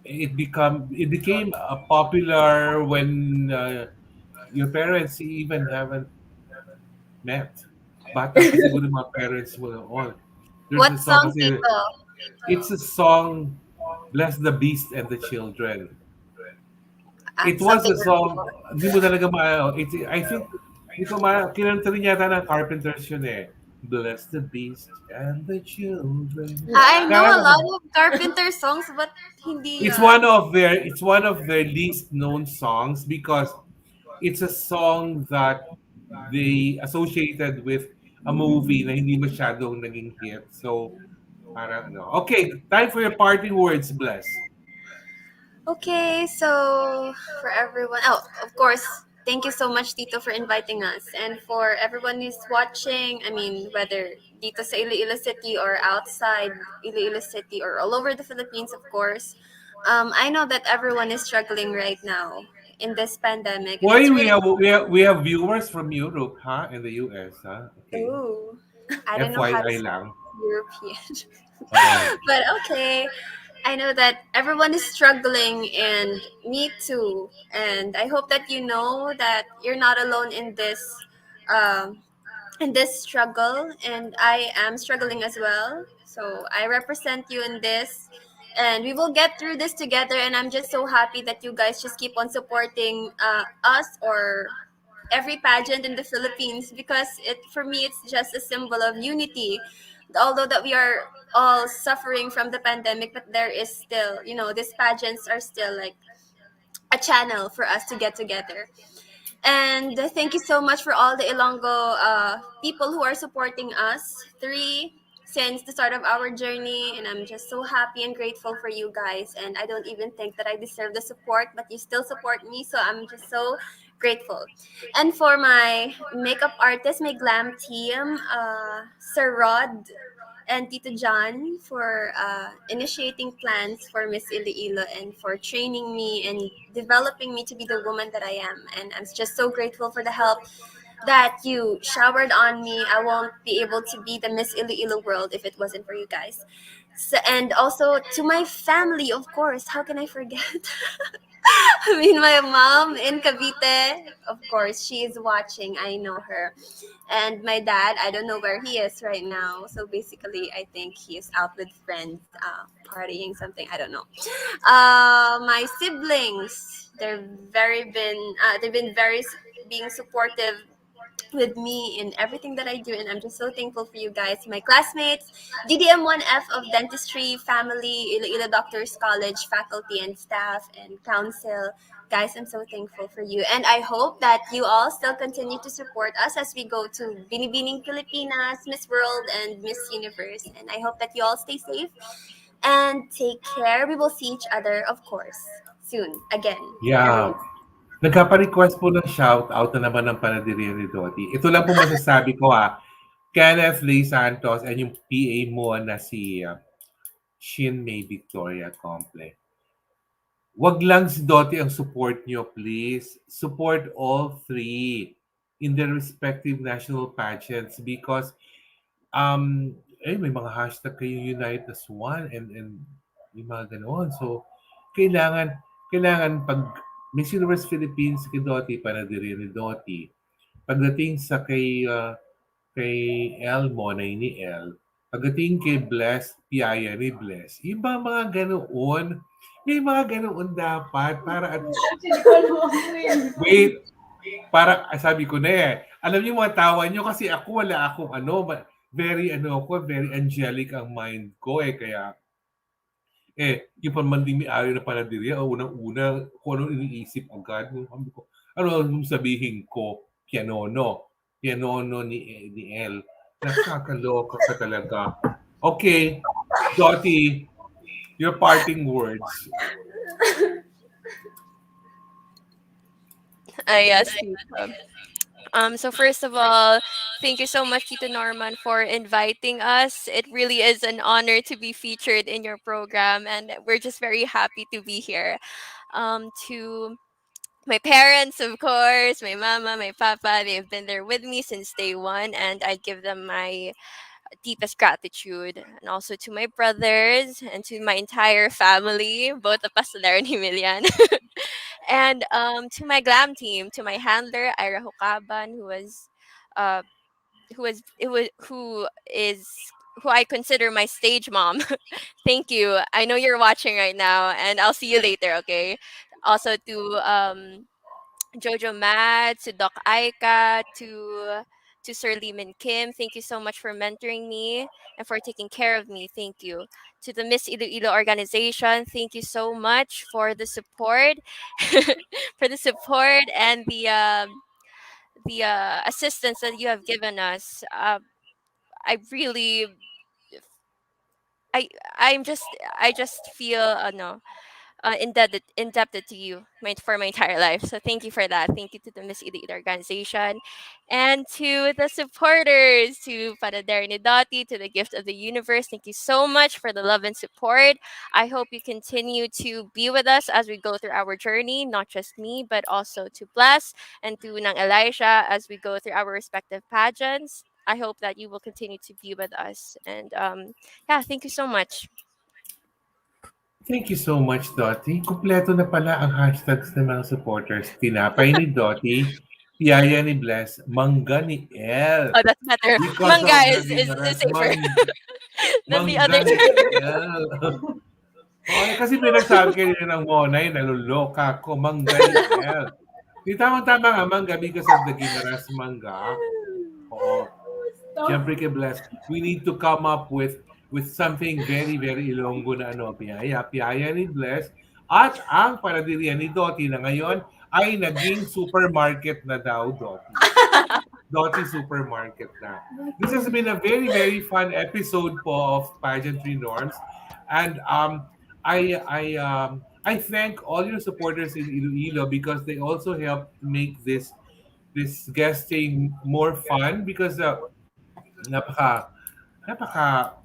it became popular when your parents even haven't met. Bata pa siguro yung mga parents mo noon. There's a What song song, kasi, Tito? it's a song, Bless the Beast and the Children. It was Something a like song, hindi mo talaga I think, hindi ko kinanta rin yata ng Carpenters yun eh. Bless the beast and the children. I know a Kaya, lot of Carpenter songs, but hindi it's yan. one of their least known songs because it's a song that they associated with a movie na hindi masyadong naging hit. So, parang ano. Okay, time for your parting words, Bless. Okay, so for everyone, of course, thank you so much, Tito, for inviting us. And for everyone who's watching, I mean, whether dito sa Iloilo City or outside Iloilo City or all over the Philippines, of course, I know that everyone is struggling right now in this pandemic. And Why it's we really, have we have we have viewers from Europe, huh? In the US, huh? Okay. ooh, I don't know how to FYI say lang. European. Oo. But okay, I know that everyone is struggling, and me too. And I hope that you know that you're not alone in this, um, in this struggle, and I am struggling as well. So I represent you in this, and we will get through this together. And I'm just so happy that you guys just keep on supporting us, or every pageant in the Philippines, because it for me it's just a symbol of unity. Although that we are all suffering from the pandemic, but there is still, these pageants are still like a channel for us to get together. And thank you so much for all the Ilonggo people who are supporting us since the start of our journey. And I'm just so happy and grateful for you guys. And I don't even think that I deserve the support, but you still support me. So I'm just so grateful. And for my makeup artist, my glam team, Sir Rod and Tito John, for initiating plans for Miss Iloilo and for training me and developing me to be the woman that I am. And I'm just so grateful for the help that you showered on me. I won't be able to be the Miss Iloilo world if it wasn't for you guys. So, and also to my family, of course. How can I forget? I mean, my mom in Cavite, of course, she is watching. I know her. And my dad, I don't know where he is right now. So basically, I think he is out with friends, partying something. I don't know. My siblings, they've been being supportive with me in everything that I do, and I'm just so thankful for you guys, my classmates, DDM1F of Dentistry Family, Iloilo Doctors College faculty and staff and council. Guys, I'm so thankful for you, and I hope that you all still continue to support us as we go to Binibining Pilipinas, Miss World, and Miss Universe. And I hope that you all stay safe and take care. We will see each other, of course, soon again, Yeah. everyone. Nagkapa-request po ng shoutout na naman ng Panadiriya ni Doti. Ito lang po masasabi ko Kenneth Lee Santos and yung PA mo na si Shin May Victoria Comple. Wag lang si Doti ang support nyo, please. Support all three in their respective national pageants because may mga hashtag kayo unite as one and yung mga ganoon. So, kailangan, pag Miss Universe Philippines kay Doti, panadiri ni Doti. Pagdating sa kay Elmo na ni El, pagdating kay Bless, Piaya ni Bless, iba mga ganoon. May mga ganoon dapat para at wait, para sabi ko na alam niyo mga tawa niyo kasi ako wala akong very angelic ang mind ko kaya yung pamanding may-ari na panadiriya, unang-una, kung ano iniisip agad. Sabi ko, ano ang sabihin ko? Pianono. Pianono ni El. Nakakaloka ka talaga. Okay, Dottie, your parting words. Yes. So first of all, thank you so much, Tito Norman, for inviting us. It really is an honor to be featured in your program, and we're just very happy to be here. To my parents, of course, my mama, my papa, they've been there with me since day one, and I give them my deepest gratitude. And also to my brothers and to my entire family, both of us there in Himilian. And to my glam team, to my handler, Ira Hukaban, uh, who is who I consider my stage mom. Thank you. I know you're watching right now, and I'll see you later. Okay. Also to Jojo Mad, to Doc Aika, to Sir Lehman Kim. Thank you so much for mentoring me and for taking care of me. Thank you. To the Miss Iloilo organization, thank you so much for the support, for the support and the assistance that you have given us. I really, I I just feel no indebted to you for my entire life. So thank you for that. Thank you to the Miss Elite organization and to the supporters, to Paradero ni Dottie, to the Gift of the Universe. Thank you so much for the love and support. I hope you continue to be with us as we go through our journey, not just me, but also to Bless and to Nang Elisha as we go through our respective pageants. I hope that you will continue to be with us. And yeah, thank you so much. Thank you so much, Dottie. Kumpleto na pala ang hashtags ng mga supporters. Tinapay ni Dottie, Yaya ni Bless, mangga ni Elle. Oh, that's better. Because Manga of the is dinaras, safer than the mangga other. ni Elle. Oo, eh, kasi may nagsabi kanina ng Monay, naluloka ko, mangga ni Elle. Di tamang-tama nga, mangga because of the ginaras mangga. Oo. Siyempre kay Bless, we need to come up with something very, very Ilonggo na ano, piyaya. Piyaya ni Bless. At ang paradirian ni Dottie na ngayon ay naging supermarket na daw, Dottie. Dottie Supermarket na. This has been a very, very fun episode po of Pageantry Norms. And I thank all your supporters in Iloilo because they also helped make this guesting more fun because napaka napaka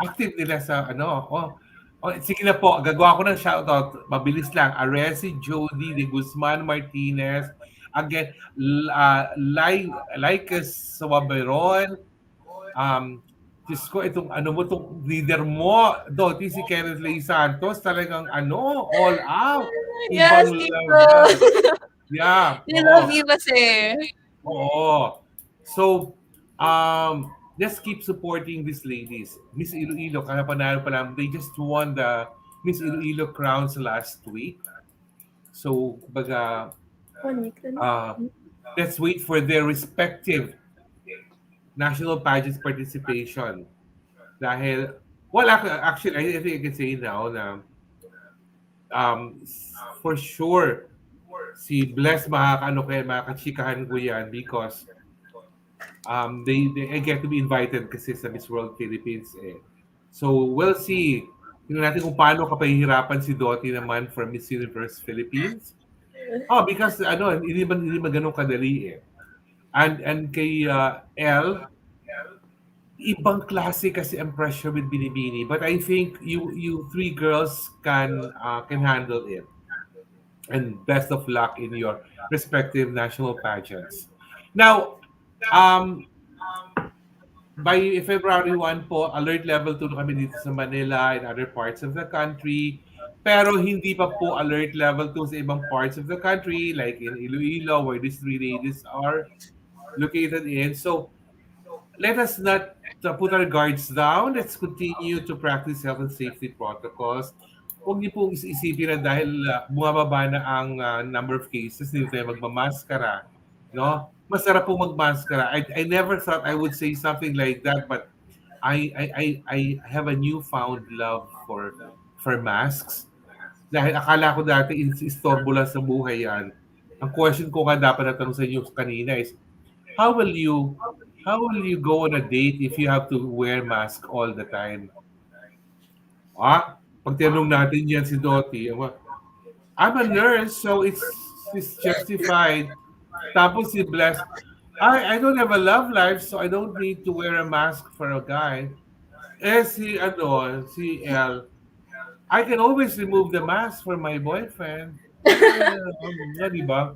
active nila sa ano. Oh, sige na po, gagawa ko ng shoutout. Mabilis lang. Aresi Jody de Guzman Martinez. Again, Laikas Sawaberon. Um, Diyos ko, itong ano mo, itong leader mo, Doti, si Kenneth Lay Santos, talagang ano, all out. Yes, Ibang level. Tito. Yeah, We love oo. you kasi. Oo. So, just keep supporting these ladies. Miss Iloilo, kanapanalo pa lang, they just won the Miss Iloilo crowns last week. So, kumbaga, uh, let's wait for their respective national pageants participation. Dahil, well, actually, I think I can say now na for sure, si Bless makakaano kaya makakachikahan ko yan because they get to be invited kasi sa Miss World Philippines eh. So we'll see. Tingnan natin kung paano kapahihirapan si Dottie naman for Miss Universe Philippines. Oh, because ano, hindi man ganun kadali eh. And kay Elle, ibang klase kasi ang pressure with Binibini. But I think you three girls can handle it. And best of luck in your respective national pageants. Now, um, by February 1 po, alert level 2 na kami dito sa Manila and other parts of the country. Pero hindi pa po alert level 2 sa ibang parts of the country like in Iloilo where these three ladies are located in. So let us not put our guards down. Let's continue to practice health and safety protocols. Huwag niyo pong isipin na dahil bumababa na ang number of cases, hindi tayo magmamaskara. No? Masarap po magmaskara. I never thought I would say something like that, but I have a newfound love for masks. Dahil akala ko dati istorbo lang sa buhay yan. Ang question ko nga dapat natanong sa inyo kanina is, how will you how will you go on a date if you have to wear mask all the time? Pag tinanong natin yan si Dottie, I'm a nurse, so it's justified. Tapos si Bless, I don't have a love life, so I don't need to wear a mask for a guy. Eh si Elle, I can always remove the mask for my boyfriend. Di ba?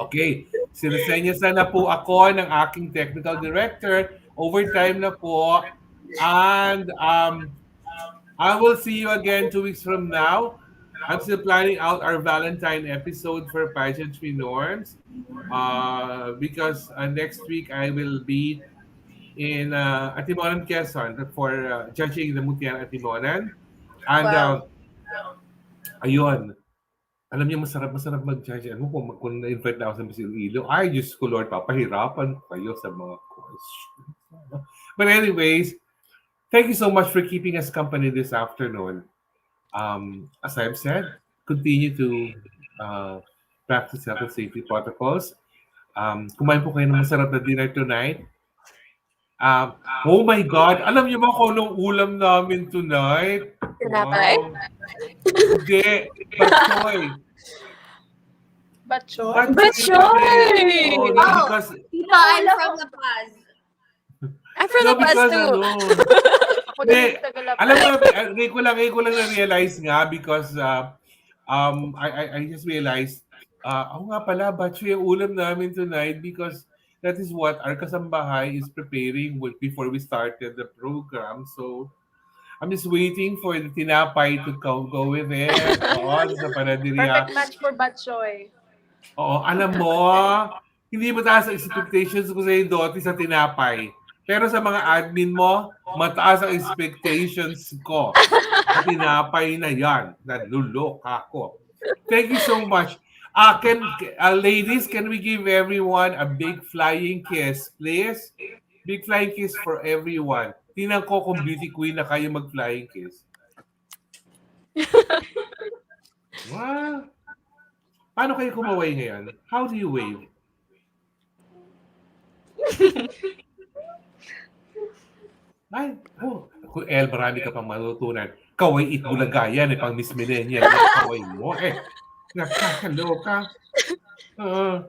Okay, sinesenyas na po ako ng aking technical director. Overtime na po. And I will see you again 2 weeks from now. I'm still planning out our Valentine episode for Pageantry Norms. Because next week I will be in Atimonan, Quezon for judging the Mutian Atimonan. And Wow. ayun, alam niyo masarap mag-judge. Ano kung na-invite na ako sa Miss Iloilo, ay Diyos ko Lord, papahirapan kayo sa mga questions. But anyways, thank you so much for keeping us company this afternoon. As I've said, continue to practice health and safety protocols. Kumain po kayo ng masarap na dinner tonight. Oh my God! Alam niyo ba kung anong ulam namin tonight? Tinapay? Wow! Hindi! Batchoy! Batchoy? Batchoy! Oh, no, Wow. because, Tito, I'm from La Paz. I'm from no, the past because too. Ako Hindi, din Tagalog. alam mo, ngayon ko lang na-realize nga because I just realized, ako nga pala, batchoy yung ulam namin tonight because that is what our kasambahay is preparing before we started the program. So, I'm just waiting for the tinapay to go with it. Oo, sa Perfect panaderia. match for batchoy. Oo, alam mo, hindi mataas ang expectations ko sa iyo, Doti, sa tinapay. Pero sa mga admin mo, mataas ang expectations ko sa tinapay na yan. Naluloka ko. Thank you so much. Ladies, can we give everyone a big flying kiss, please? Big flying kiss for everyone. Tingnan ko kung beauty queen na kayo mag-flying kiss. Wow. Paano kayo kumaway ngayon? How do you wave? Ay, kung El, marami ka pang matutunan. Kaway it bulaga yan, pang Miss Millennial yan, kaway mo, nakakaloka. Uh,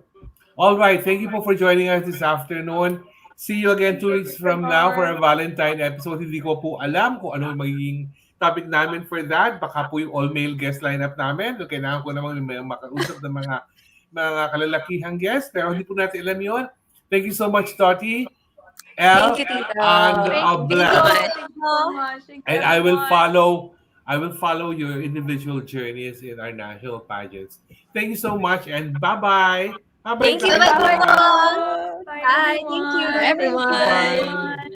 all right, thank you po for joining us this afternoon. See you again 2 weeks from now for a Valentine episode. Hindi ko po alam kung ano yung magiging topic namin for that. Baka po yung all-male guest lineup namin. So, kailangan ko namang makausap ng mga kalalakihang guest. Pero hindi po natin alam yun. Thank you so much, Toti. Thank L you, and Tito. Thank you Thank you so Black. much. much. Thank you so much. Thank you, And everyone. I will follow your individual journeys in our national pageants. Thank you so much and bye-bye. Bye-bye Thank you. guys. Bye-bye, Bye-bye. Tito. Bye, Bye. Thank everyone. you. Bye, Thank you, everyone. everyone.